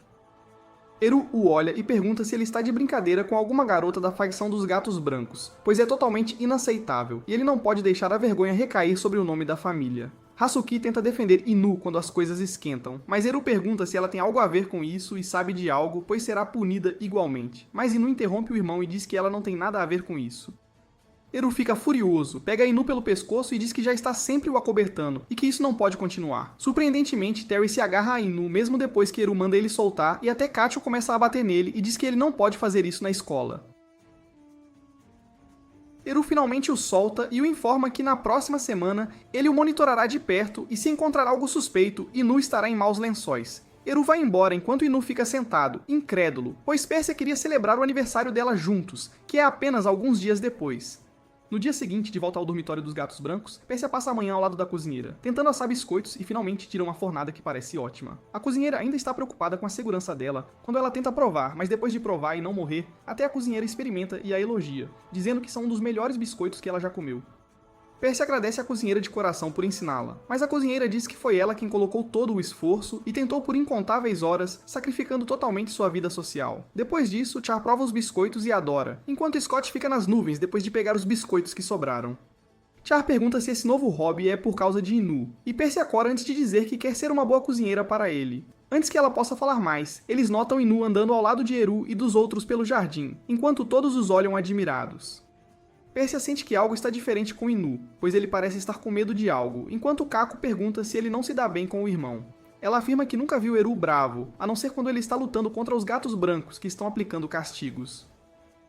Eru o olha e pergunta se ele está de brincadeira com alguma garota da facção dos gatos brancos, pois é totalmente inaceitável, e ele não pode deixar a vergonha recair sobre o nome da família. Hasuki tenta defender Inu quando as coisas esquentam, mas Eru pergunta se ela tem algo a ver com isso e sabe de algo, pois será punida igualmente. Mas Inu interrompe o irmão e diz que ela não tem nada a ver com isso. Eru fica furioso, pega Inu pelo pescoço e diz que já está sempre o acobertando, e que isso não pode continuar. Surpreendentemente, Terry se agarra a Inu mesmo depois que Eru manda ele soltar, e até Katio começa a bater nele e diz que ele não pode fazer isso na escola. Eru finalmente o solta e o informa que na próxima semana ele o monitorará de perto e se encontrar algo suspeito, Inu estará em maus lençóis. Eru vai embora enquanto Inu fica sentado, incrédulo, pois Pérsia queria celebrar o aniversário dela juntos, que é apenas alguns dias depois. No dia seguinte, de volta ao dormitório dos gatos brancos, Pérsia passa a manhã ao lado da cozinheira, tentando assar biscoitos e finalmente tira uma fornada que parece ótima. A cozinheira ainda está preocupada com a segurança dela quando ela tenta provar, mas depois de provar e não morrer, até a cozinheira experimenta e a elogia, dizendo que são um dos melhores biscoitos que ela já comeu. Pérsia agradece a cozinheira de coração por ensiná-la, mas a cozinheira diz que foi ela quem colocou todo o esforço e tentou por incontáveis horas, sacrificando totalmente sua vida social. Depois disso, Char prova os biscoitos e adora, enquanto Scott fica nas nuvens depois de pegar os biscoitos que sobraram. Char pergunta se esse novo hobby é por causa de Inu, e Pérsia cora antes de dizer que quer ser uma boa cozinheira para ele. Antes que ela possa falar mais, eles notam Inu andando ao lado de Eru e dos outros pelo jardim, enquanto todos os olham admirados. Pérsia sente que algo está diferente com Inu, pois ele parece estar com medo de algo, enquanto Kako pergunta se ele não se dá bem com o irmão. Ela afirma que nunca viu Eru bravo, a não ser quando ele está lutando contra os gatos brancos que estão aplicando castigos.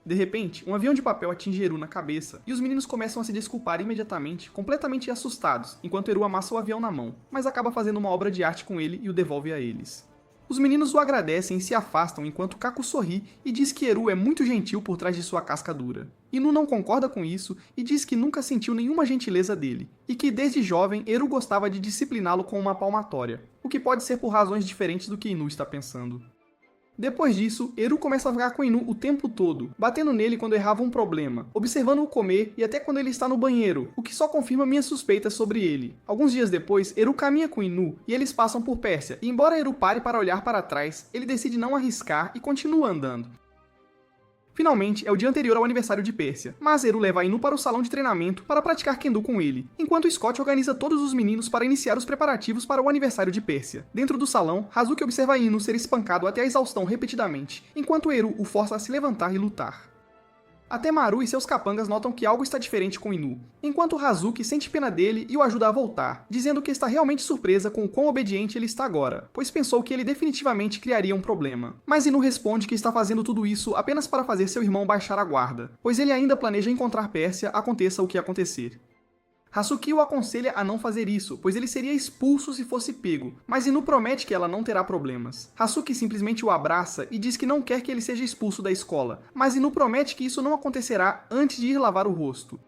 De repente, um avião de papel atinge Eru na cabeça, e os meninos começam a se desculpar imediatamente, completamente assustados, enquanto Eru amassa o avião na mão, mas acaba fazendo uma obra de arte com ele e o devolve a eles. Os meninos o agradecem e se afastam enquanto Kako sorri e diz que Eru é muito gentil por trás de sua casca dura. Inu não concorda com isso e diz que nunca sentiu nenhuma gentileza dele, e que desde jovem Eru gostava de discipliná-lo com uma palmatória, o que pode ser por razões diferentes do que Inu está pensando. Depois disso, Eru começa a ficar com Inu o tempo todo, batendo nele quando errava um problema, observando-o comer e até quando ele está no banheiro, o que só confirma minhas suspeitas sobre ele. Alguns dias depois, Eru caminha com Inu e eles passam por Pérsia, e embora Eru pare para olhar para trás, ele decide não arriscar e continua andando. Finalmente, é o dia anterior ao aniversário de Pérsia, mas Eru leva Inu para o salão de treinamento para praticar Kendo com ele, enquanto Scott organiza todos os meninos para iniciar os preparativos para o aniversário de Pérsia. Dentro do salão, Hazuki observa Inu ser espancado até a exaustão repetidamente, enquanto Eru o força a se levantar e lutar. Até Maru e seus capangas notam que algo está diferente com Inu, enquanto Hazuki sente pena dele e o ajuda a voltar, dizendo que está realmente surpresa com o quão obediente ele está agora, pois pensou que ele definitivamente criaria um problema. Mas Inu responde que está fazendo tudo isso apenas para fazer seu irmão baixar a guarda, pois ele ainda planeja encontrar Pérsia, aconteça o que acontecer. Hazuki o aconselha a não fazer isso, pois ele seria expulso se fosse pego, mas Inu promete que ela não terá problemas. Hazuki simplesmente o abraça e diz que não quer que ele seja expulso da escola, mas Inu promete que isso não acontecerá antes de ir lavar o rosto.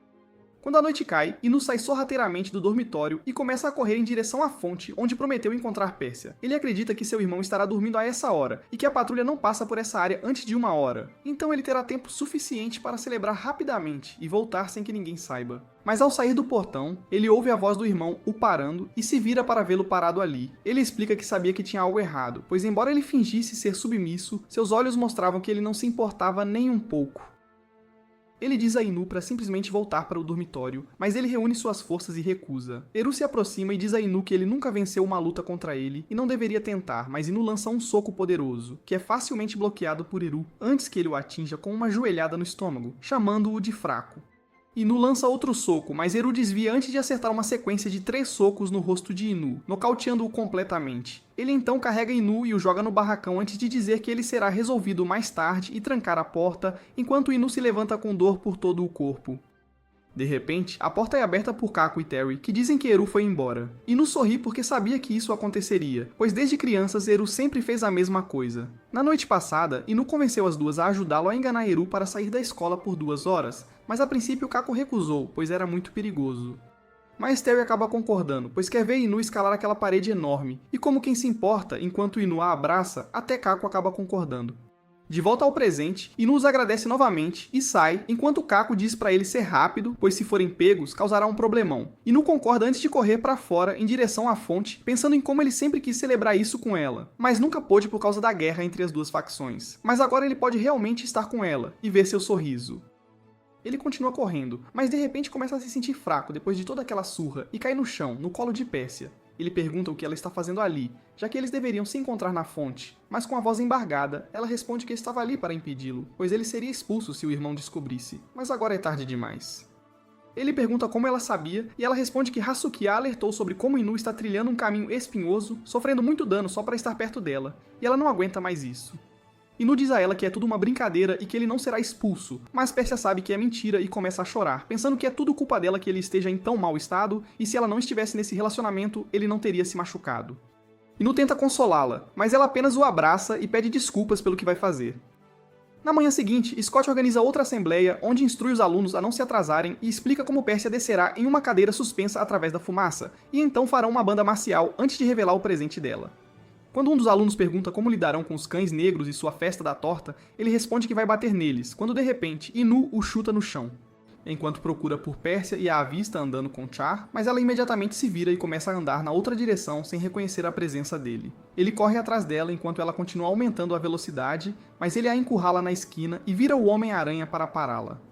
Quando a noite cai, Inu sai sorrateiramente do dormitório e começa a correr em direção à fonte onde prometeu encontrar Pérsia. Ele acredita que seu irmão estará dormindo a essa hora e que a patrulha não passa por essa área antes de 1 hora, então ele terá tempo suficiente para celebrar rapidamente e voltar sem que ninguém saiba. Mas ao sair do portão, ele ouve a voz do irmão o parando e se vira para vê-lo parado ali. Ele explica que sabia que tinha algo errado, pois embora ele fingisse ser submisso, seus olhos mostravam que ele não se importava nem um pouco. Ele diz a Inu para simplesmente voltar para o dormitório, mas ele reúne suas forças e recusa. Eru se aproxima e diz a Inu que ele nunca venceu uma luta contra ele e não deveria tentar, mas Inu lança um soco poderoso, que é facilmente bloqueado por Eru antes que ele o atinja com uma joelhada no estômago, chamando-o de fraco. Inu lança outro soco, mas Eru desvia antes de acertar uma sequência de 3 socos no rosto de Inu, nocauteando-o completamente. Ele então carrega Inu e o joga no barracão antes de dizer que ele será resolvido mais tarde e trancar a porta, enquanto Inu se levanta com dor por todo o corpo. De repente, a porta é aberta por Kako e Terry, que dizem que Eru foi embora. Inu sorri porque sabia que isso aconteceria, pois desde crianças Eru sempre fez a mesma coisa. Na noite passada, Inu convenceu as duas a ajudá-lo a enganar Eru para sair da escola por 2 horas, mas a princípio Kako recusou, pois era muito perigoso. Mas Terry acaba concordando, pois quer ver Inu escalar aquela parede enorme, e como quem se importa, enquanto Inu a abraça, até Kako acaba concordando. De volta ao presente, Inu os agradece novamente e sai, enquanto Kako diz para ele ser rápido, pois se forem pegos, causará um problemão. Inu concorda antes de correr para fora em direção à fonte, pensando em como ele sempre quis celebrar isso com ela, mas nunca pôde por causa da guerra entre as duas facções. Mas agora ele pode realmente estar com ela e ver seu sorriso. Ele continua correndo, mas de repente começa a se sentir fraco depois de toda aquela surra e cai no chão, no colo de Pérsia. Ele pergunta o que ela está fazendo ali, já que eles deveriam se encontrar na fonte, mas com a voz embargada, ela responde que estava ali para impedi-lo, pois ele seria expulso se o irmão descobrisse, mas agora é tarde demais. Ele pergunta como ela sabia, e ela responde que Hazuki a alertou sobre como Inu está trilhando um caminho espinhoso, sofrendo muito dano só para estar perto dela, e ela não aguenta mais isso. Inu diz a ela que é tudo uma brincadeira e que ele não será expulso, mas Pérsia sabe que é mentira e começa a chorar, pensando que é tudo culpa dela que ele esteja em tão mau estado e se ela não estivesse nesse relacionamento, ele não teria se machucado. Inu tenta consolá-la, mas ela apenas o abraça e pede desculpas pelo que vai fazer. Na manhã seguinte, Scott organiza outra assembleia onde instrui os alunos a não se atrasarem e explica como Pérsia descerá em uma cadeira suspensa através da fumaça, e então farão uma banda marcial antes de revelar o presente dela. Quando um dos alunos pergunta como lidarão com os cães negros e sua festa da torta, ele responde que vai bater neles, quando de repente Inu o chuta no chão. Enquanto procura por Pérsia e a avista andando com Char, mas ela imediatamente se vira e começa a andar na outra direção sem reconhecer a presença dele. Ele corre atrás dela enquanto ela continua aumentando a velocidade, mas ele a encurrala na esquina e vira o Homem-Aranha para pará-la.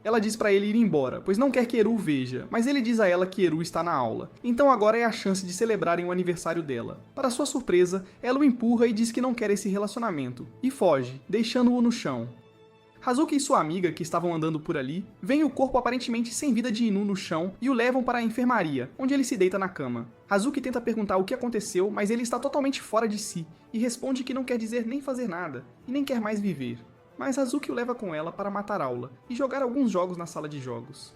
Ela diz para ele ir embora, pois não quer que Eru veja, mas ele diz a ela que Eru está na aula. Então agora é a chance de celebrarem o aniversário dela. Para sua surpresa, ela o empurra e diz que não quer esse relacionamento, e foge, deixando-o no chão. Hazuki e sua amiga, que estavam andando por ali, veem o corpo aparentemente sem vida de Inu no chão e o levam para a enfermaria, onde ele se deita na cama. Hazuki tenta perguntar o que aconteceu, mas ele está totalmente fora de si, e responde que não quer dizer nem fazer nada, e nem quer mais viver. Mas Hazuki o leva com ela para matar aula e jogar alguns jogos na sala de jogos.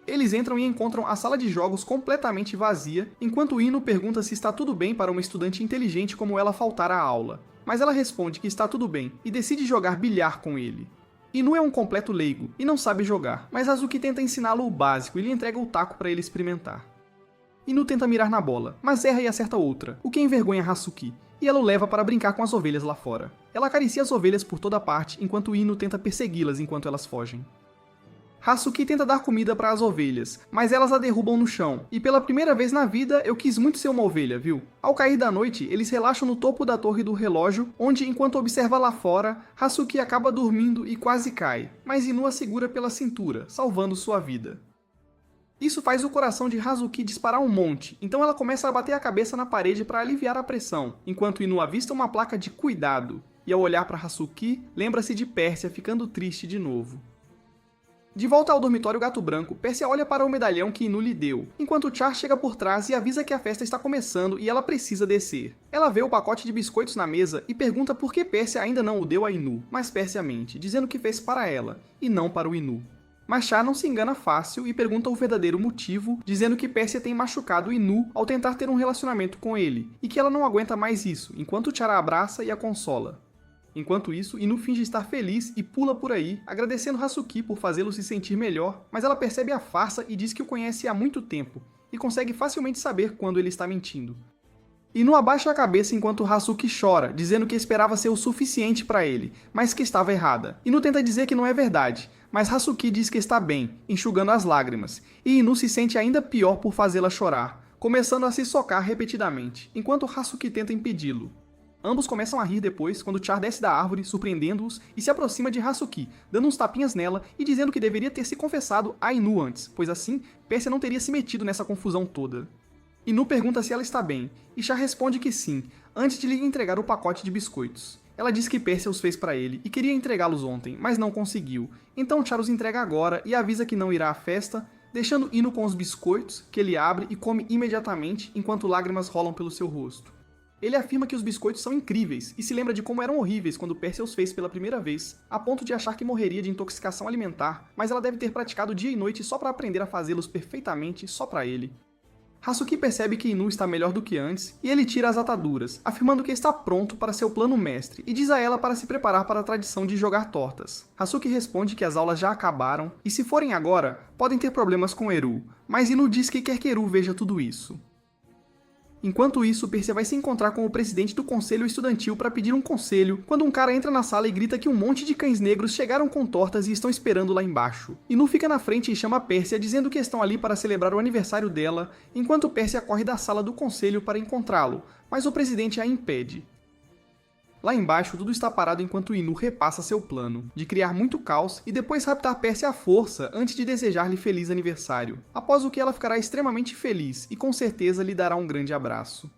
Eles entram e encontram a sala de jogos completamente vazia, enquanto Inu pergunta se está tudo bem para uma estudante inteligente como ela faltar à aula. Mas ela responde que está tudo bem e decide jogar bilhar com ele. Inu é um completo leigo e não sabe jogar, mas Hazuki tenta ensiná-lo o básico e lhe entrega o taco para ele experimentar. Inu tenta mirar na bola, mas erra e acerta outra, o que envergonha Hazuki, e ela o leva para brincar com as ovelhas lá fora. Ela acaricia as ovelhas por toda parte, enquanto Inu tenta persegui-las enquanto elas fogem. Hasuki tenta dar comida para as ovelhas, mas elas a derrubam no chão, e pela primeira vez na vida eu quis muito ser uma ovelha, viu? Ao cair da noite, eles relaxam no topo da torre do relógio, onde enquanto observa lá fora, Hasuki acaba dormindo e quase cai, mas Inu a segura pela cintura, salvando sua vida. Isso faz o coração de Hasuki disparar um monte, então ela começa a bater a cabeça na parede para aliviar a pressão, enquanto Inu avista uma placa de cuidado, e ao olhar para Hasuki, lembra-se de Pérsia ficando triste de novo. De volta ao dormitório Gato Branco, Pérsia olha para o medalhão que Inu lhe deu, enquanto Char chega por trás e avisa que a festa está começando e ela precisa descer. Ela vê o pacote de biscoitos na mesa e pergunta por que Pérsia ainda não o deu a Inu, mas Pérsia mente, dizendo que fez para ela, e não para o Inu. Mas Char não se engana fácil e pergunta o verdadeiro motivo, dizendo que Pérsia tem machucado Inu ao tentar ter um relacionamento com ele, e que ela não aguenta mais isso, enquanto Char a abraça e a consola. Enquanto isso, Inu finge estar feliz e pula por aí, agradecendo Hasuki por fazê-lo se sentir melhor, mas ela percebe a farsa e diz que o conhece há muito tempo, e consegue facilmente saber quando ele está mentindo. Inu abaixa a cabeça enquanto Hasuki chora, dizendo que esperava ser o suficiente para ele, mas que estava errada. Inu tenta dizer que não é verdade, mas Hasuki diz que está bem, enxugando as lágrimas, e Inu se sente ainda pior por fazê-la chorar, começando a se socar repetidamente, enquanto Hasuki tenta impedi-lo. Ambos começam a rir depois, quando Char desce da árvore, surpreendendo-os, e se aproxima de Hasuki, dando uns tapinhas nela e dizendo que deveria ter se confessado a Inu antes, pois assim, Pérsia não teria se metido nessa confusão toda. Inu pergunta se ela está bem, e Char responde que sim, antes de lhe entregar o pacote de biscoitos. Ela diz que Pérsia os fez para ele e queria entregá-los ontem, mas não conseguiu, então Char os entrega agora e avisa que não irá à festa, deixando Inu com os biscoitos, que ele abre e come imediatamente enquanto lágrimas rolam pelo seu rosto. Ele afirma que os biscoitos são incríveis e se lembra de como eram horríveis quando Pérsia os fez pela primeira vez, a ponto de achar que morreria de intoxicação alimentar, mas ela deve ter praticado dia e noite só para aprender a fazê-los perfeitamente só para ele. Hasuki percebe que Inu está melhor do que antes e ele tira as ataduras, afirmando que está pronto para seu plano mestre e diz a ela para se preparar para a tradição de jogar tortas. Hasuki responde que as aulas já acabaram e se forem agora, podem ter problemas com Eru, mas Inu diz que quer que Eru veja tudo isso. Enquanto isso, Pérsia vai se encontrar com o presidente do conselho estudantil para pedir um conselho, quando um cara entra na sala e grita que um monte de cães negros chegaram com tortas e estão esperando lá embaixo. Inu fica na frente e chama Pérsia, dizendo que estão ali para celebrar o aniversário dela, enquanto Pérsia corre da sala do conselho para encontrá-lo, mas o presidente a impede. Lá embaixo, tudo está parado enquanto Inu repassa seu plano, de criar muito caos e depois raptar Pérsia à força antes de desejar-lhe feliz aniversário, após o que ela ficará extremamente feliz e com certeza lhe dará um grande abraço.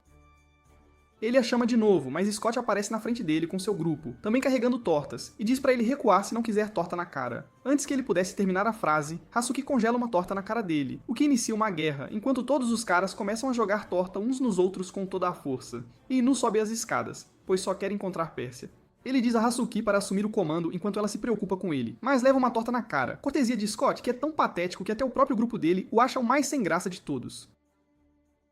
Ele a chama de novo, mas Scott aparece na frente dele com seu grupo, também carregando tortas, e diz para ele recuar se não quiser torta na cara. Antes que ele pudesse terminar a frase, Hasuki congela uma torta na cara dele, o que inicia uma guerra, enquanto todos os caras começam a jogar torta uns nos outros com toda a força. E Inu sobe as escadas, pois só quer encontrar Pérsia. Ele diz a Hasuki para assumir o comando enquanto ela se preocupa com ele, mas leva uma torta na cara, cortesia de Scott, que é tão patético que até o próprio grupo dele o acha o mais sem graça de todos.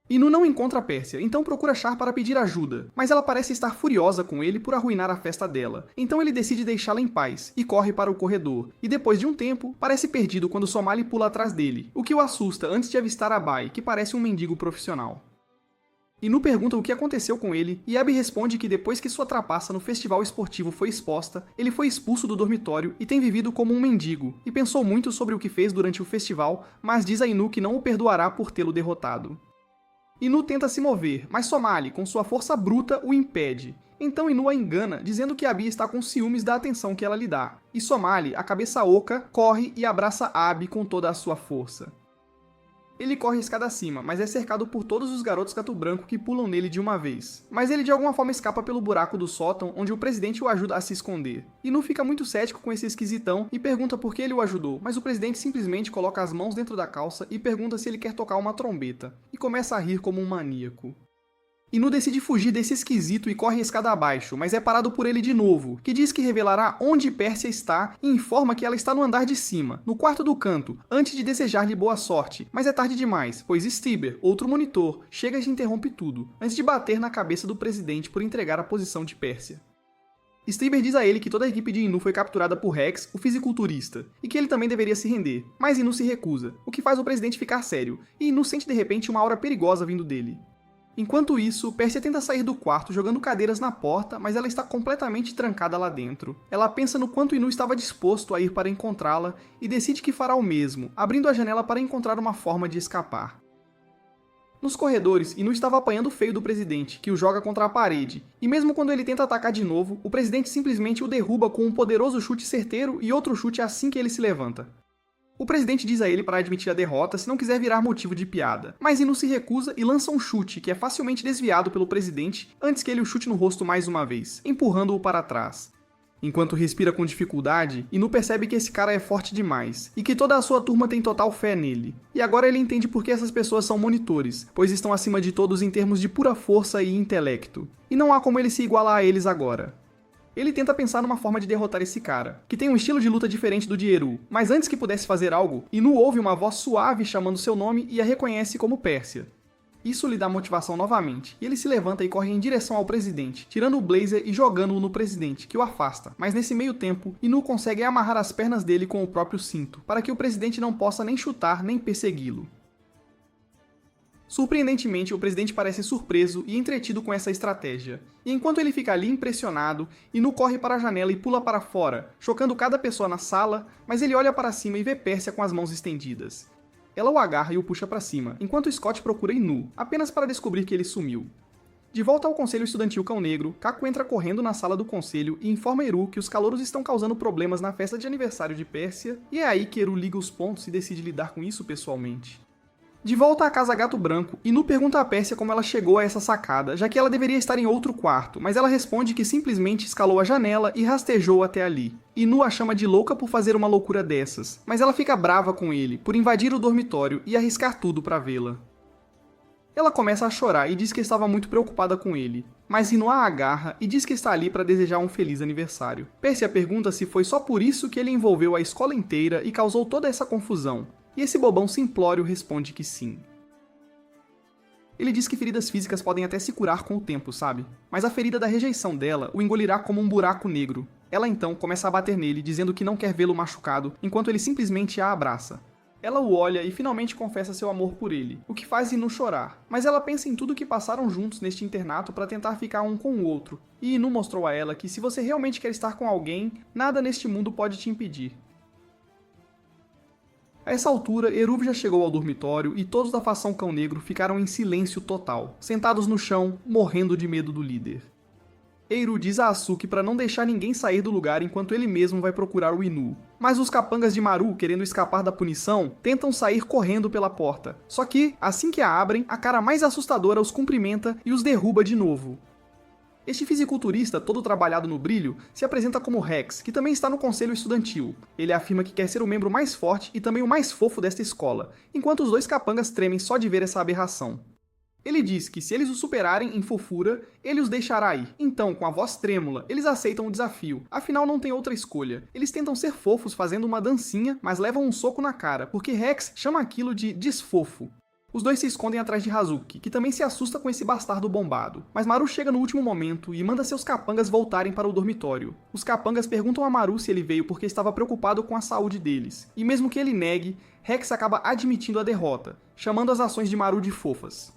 Inu não encontra Pérsia, então procura Char para pedir ajuda, mas ela parece estar furiosa com ele por arruinar a festa dela, então ele decide deixá-la em paz, e corre para o corredor, e depois de um tempo, parece perdido quando Somali pula atrás dele, o que o assusta antes de avistar Abai, que parece um mendigo profissional. Inu pergunta o que aconteceu com ele, e Abby responde que depois que sua trapaça no festival esportivo foi exposta, ele foi expulso do dormitório e tem vivido como um mendigo, e pensou muito sobre o que fez durante o festival, mas diz a Inu que não o perdoará por tê-lo derrotado. Inu tenta se mover, mas Somali, com sua força bruta, o impede. Então Inu a engana, dizendo que Abby está com ciúmes da atenção que ela lhe dá. E Somali, a cabeça oca, corre e abraça Abby com toda a sua força. Ele corre a escada acima, mas é cercado por todos os garotos gato branco que pulam nele de uma vez. Mas ele de alguma forma escapa pelo buraco do sótão, onde o presidente o ajuda a se esconder. Inu fica muito cético com esse esquisitão e pergunta por que ele o ajudou, mas o presidente simplesmente coloca as mãos dentro da calça e pergunta se ele quer tocar uma trombeta, e começa a rir como um maníaco. Inu decide fugir desse esquisito e corre a escada abaixo, mas é parado por ele de novo, que diz que revelará onde Pérsia está e informa que ela está no andar de cima, no quarto do canto, antes de desejar-lhe boa sorte. Mas é tarde demais, pois Stiber, outro monitor, chega e interrompe tudo, antes de bater na cabeça do presidente por entregar a posição de Pérsia. Stiber diz a ele que toda a equipe de Inu foi capturada por Rex, o fisiculturista, e que ele também deveria se render, mas Inu se recusa, o que faz o presidente ficar sério, e Inu sente de repente uma aura perigosa vindo dele. Enquanto isso, Pérsia tenta sair do quarto jogando cadeiras na porta, mas ela está completamente trancada lá dentro. Ela pensa no quanto Inu estava disposto a ir para encontrá-la e decide que fará o mesmo, abrindo a janela para encontrar uma forma de escapar. Nos corredores, Inu estava apanhando feio do presidente, que o joga contra a parede, e mesmo quando ele tenta atacar de novo, o presidente simplesmente o derruba com um poderoso chute certeiro e outro chute assim que ele se levanta. O presidente diz a ele para admitir a derrota se não quiser virar motivo de piada, mas Inu se recusa e lança um chute que é facilmente desviado pelo presidente antes que ele o chute no rosto mais uma vez, empurrando-o para trás. Enquanto respira com dificuldade, Inu percebe que esse cara é forte demais, e que toda a sua turma tem total fé nele. E agora ele entende por que essas pessoas são monitores, pois estão acima de todos em termos de pura força e intelecto. E não há como ele se igualar a eles agora. Ele tenta pensar numa forma de derrotar esse cara, que tem um estilo de luta diferente do de Eru, mas antes que pudesse fazer algo, Inu ouve uma voz suave chamando seu nome e a reconhece como Pérsia. Isso lhe dá motivação novamente, e ele se levanta e corre em direção ao presidente, tirando o blazer e jogando-o no presidente, que o afasta, mas nesse meio tempo, Inu consegue amarrar as pernas dele com o próprio cinto, para que o presidente não possa nem chutar nem persegui-lo. Surpreendentemente, o presidente parece surpreso e entretido com essa estratégia. E enquanto ele fica ali impressionado, Inu corre para a janela e pula para fora, chocando cada pessoa na sala, mas ele olha para cima e vê Pérsia com as mãos estendidas. Ela o agarra e o puxa para cima, enquanto Scott procura Inu, apenas para descobrir que ele sumiu. De volta ao Conselho Estudantil Cão Negro, Kaku entra correndo na sala do conselho e informa Eru que os calouros estão causando problemas na festa de aniversário de Pérsia, e é aí que Eru liga os pontos e decide lidar com isso pessoalmente. De volta à Casa Gato Branco, Inu pergunta a Pérsia como ela chegou a essa sacada, já que ela deveria estar em outro quarto, mas ela responde que simplesmente escalou a janela e rastejou até ali. Inu a chama de louca por fazer uma loucura dessas, mas ela fica brava com ele, por invadir o dormitório e arriscar tudo para vê-la. Ela começa a chorar e diz que estava muito preocupada com ele, mas Inu a agarra e diz que está ali para desejar um feliz aniversário. Pérsia pergunta se foi só por isso que ele envolveu a escola inteira e causou toda essa confusão. E esse bobão simplório responde que sim. Ele diz que feridas físicas podem até se curar com o tempo, sabe? Mas a ferida da rejeição dela o engolirá como um buraco negro. Ela então começa a bater nele, dizendo que não quer vê-lo machucado, enquanto ele simplesmente a abraça. Ela o olha e finalmente confessa seu amor por ele, o que faz Inu chorar. Mas ela pensa em tudo que passaram juntos neste internato para tentar ficar um com o outro. E Inu mostrou a ela que se você realmente quer estar com alguém, nada neste mundo pode te impedir. A essa altura, Eru já chegou ao dormitório e todos da facção Cão Negro ficaram em silêncio total, sentados no chão, morrendo de medo do líder. Eru diz a Asuki para não deixar ninguém sair do lugar enquanto ele mesmo vai procurar o Inu. Mas os capangas de Maru, querendo escapar da punição, tentam sair correndo pela porta. Só que, assim que a abrem, a cara mais assustadora os cumprimenta e os derruba de novo. Este fisiculturista, todo trabalhado no brilho, se apresenta como Rex, que também está no conselho estudantil. Ele afirma que quer ser o membro mais forte e também o mais fofo desta escola, enquanto os dois capangas tremem só de ver essa aberração. Ele diz que se eles o superarem em fofura, ele os deixará ir. Então, com a voz trêmula, eles aceitam o desafio, afinal não tem outra escolha. Eles tentam ser fofos fazendo uma dancinha, mas levam um soco na cara, porque Rex chama aquilo de desfofo. Os dois se escondem atrás de Hazuki, que também se assusta com esse bastardo bombado. Mas Maru chega no último momento e manda seus capangas voltarem para o dormitório. Os capangas perguntam a Maru se ele veio porque estava preocupado com a saúde deles. E mesmo que ele negue, Rex acaba admitindo a derrota, chamando as ações de Maru de fofas.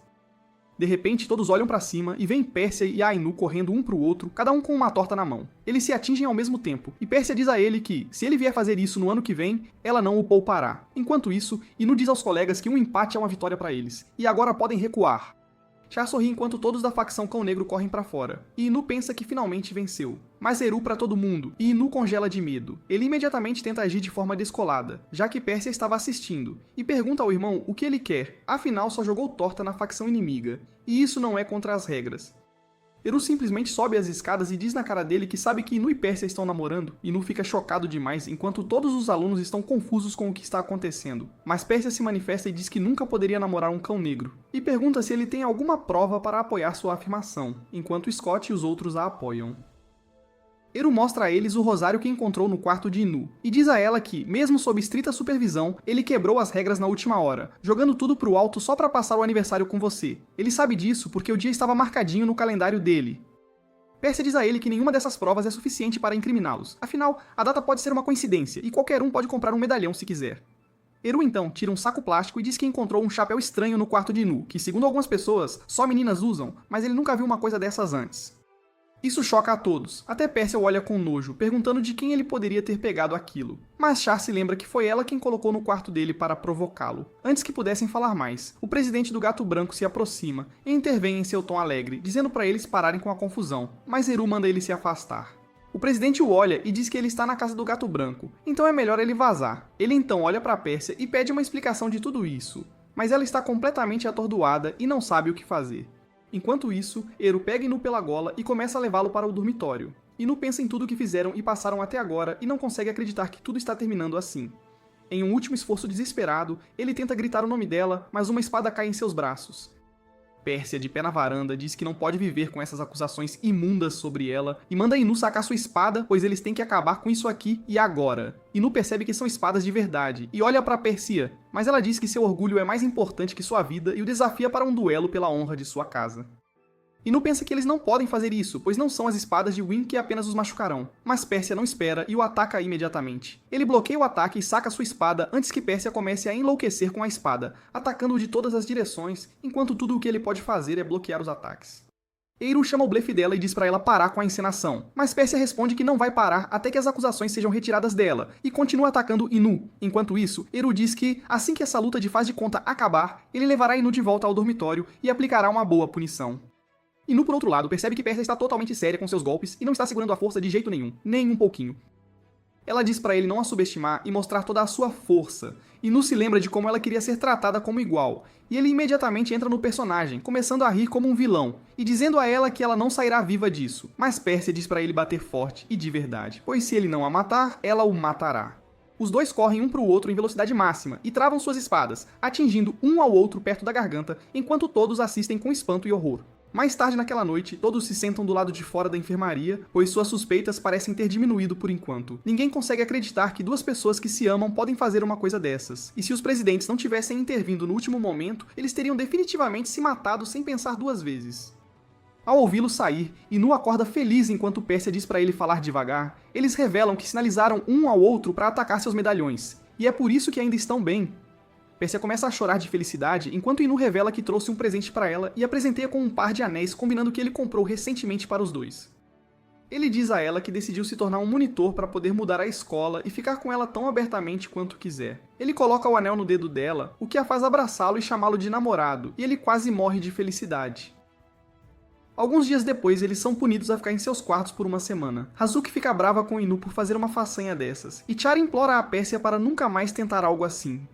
De repente, todos olham para cima e veem Pérsia e Ainu correndo um pro outro, cada um com uma torta na mão. Eles se atingem ao mesmo tempo, e Pérsia diz a ele que, se ele vier fazer isso no ano que vem, ela não o poupará. Enquanto isso, Inu diz aos colegas que um empate é uma vitória para eles, e agora podem recuar. Char sorri enquanto todos da facção Cão Negro correm para fora, e Inu pensa que finalmente venceu. Mas Eru para todo mundo, e Inu congela de medo. Ele imediatamente tenta agir de forma descolada, já que Pérsia estava assistindo, e pergunta ao irmão o que ele quer, afinal só jogou torta na facção inimiga, e isso não é contra as regras. Eru simplesmente sobe as escadas e diz na cara dele que sabe que Inu e Pérsia estão namorando. Inu fica chocado demais, enquanto todos os alunos estão confusos com o que está acontecendo. Mas Pérsia se manifesta e diz que nunca poderia namorar um cão negro, e pergunta se ele tem alguma prova para apoiar sua afirmação, enquanto Scott e os outros a apoiam. Eru mostra a eles o rosário que encontrou no quarto de Inu, e diz a ela que, mesmo sob estrita supervisão, ele quebrou as regras na última hora, jogando tudo pro alto só pra passar o aniversário com você. Ele sabe disso porque o dia estava marcadinho no calendário dele. Pérsia diz a ele que nenhuma dessas provas é suficiente para incriminá-los, afinal, a data pode ser uma coincidência, e qualquer um pode comprar um medalhão se quiser. Eru então tira um saco plástico e diz que encontrou um chapéu estranho no quarto de Inu, que segundo algumas pessoas, só meninas usam, mas ele nunca viu uma coisa dessas antes. Isso choca a todos, até Persia olha com nojo, perguntando de quem ele poderia ter pegado aquilo. Mas Char se lembra que foi ela quem colocou no quarto dele para provocá-lo. Antes que pudessem falar mais, o presidente do Gato Branco se aproxima e intervém em seu tom alegre, dizendo para eles pararem com a confusão, mas Eru manda ele se afastar. O presidente o olha e diz que ele está na casa do Gato Branco, então é melhor ele vazar. Ele então olha para Persia e pede uma explicação de tudo isso, mas ela está completamente atordoada e não sabe o que fazer. Enquanto isso, Eru pega Inu pela gola e começa a levá-lo para o dormitório. Inu pensa em tudo o que fizeram e passaram até agora e não consegue acreditar que tudo está terminando assim. Em um último esforço desesperado, ele tenta gritar o nome dela, mas uma espada cai em seus braços. Persia, de pé na varanda, diz que não pode viver com essas acusações imundas sobre ela e manda Inu sacar sua espada, pois eles têm que acabar com isso aqui e agora. Inu percebe que são espadas de verdade e olha para Persia, mas ela diz que seu orgulho é mais importante que sua vida e o desafia para um duelo pela honra de sua casa. Inu pensa que eles não podem fazer isso, pois não são as espadas de Win que apenas os machucarão. Mas Persia não espera e o ataca imediatamente. Ele bloqueia o ataque e saca sua espada antes que Persia comece a enlouquecer com a espada, atacando-o de todas as direções, enquanto tudo o que ele pode fazer é bloquear os ataques. Eru chama o blefe dela e diz para ela parar com a encenação, mas Persia responde que não vai parar até que as acusações sejam retiradas dela, e continua atacando Inu. Enquanto isso, Eru diz que, assim que essa luta de faz de conta acabar, ele levará Inu de volta ao dormitório e aplicará uma boa punição. Inu, por outro lado, percebe que Persia está totalmente séria com seus golpes e não está segurando a força de jeito nenhum, nem um pouquinho. Ela diz para ele não a subestimar e mostrar toda a sua força. Inu se lembra de como ela queria ser tratada como igual, e ele imediatamente entra no personagem, começando a rir como um vilão, e dizendo a ela que ela não sairá viva disso. Mas Persia diz para ele bater forte e de verdade, pois se ele não a matar, ela o matará. Os dois correm um para o outro em velocidade máxima e travam suas espadas, atingindo um ao outro perto da garganta, enquanto todos assistem com espanto e horror. Mais tarde naquela noite, todos se sentam do lado de fora da enfermaria, pois suas suspeitas parecem ter diminuído por enquanto. Ninguém consegue acreditar que duas pessoas que se amam podem fazer uma coisa dessas. E se os presidentes não tivessem intervindo no último momento, eles teriam definitivamente se matado sem pensar duas vezes. Ao ouvi-lo sair, Inu acorda feliz enquanto Persia diz para ele falar devagar. Eles revelam que sinalizaram um ao outro para atacar seus medalhões, e é por isso que ainda estão bem. Persia começa a chorar de felicidade, enquanto Inu revela que trouxe um presente para ela e a presenteia com um par de anéis combinando que ele comprou recentemente para os dois. Ele diz a ela que decidiu se tornar um monitor para poder mudar a escola e ficar com ela tão abertamente quanto quiser. Ele coloca o anel no dedo dela, o que a faz abraçá-lo e chamá-lo de namorado, e ele quase morre de felicidade. Alguns dias depois, eles são punidos a ficar em seus quartos por uma semana. Hazuki fica brava com Inu por fazer uma façanha dessas, e Char implora a Persia para nunca mais tentar algo assim.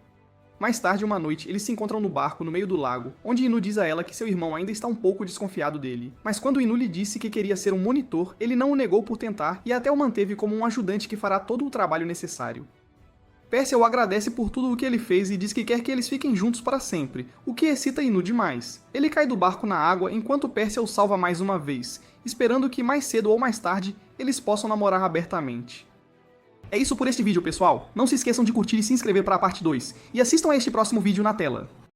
Mais tarde, uma noite, eles se encontram no barco no meio do lago, onde Inu diz a ela que seu irmão ainda está um pouco desconfiado dele. Mas quando Inu lhe disse que queria ser um monitor, ele não o negou por tentar e até o manteve como um ajudante que fará todo o trabalho necessário. Persia o agradece por tudo o que ele fez e diz que quer que eles fiquem juntos para sempre, o que excita Inu demais. Ele cai do barco na água enquanto Persia o salva mais uma vez, esperando que mais cedo ou mais tarde eles possam namorar abertamente. É isso por este vídeo, pessoal. Não se esqueçam de curtir e se inscrever para a parte 2, e assistam a este próximo vídeo na tela.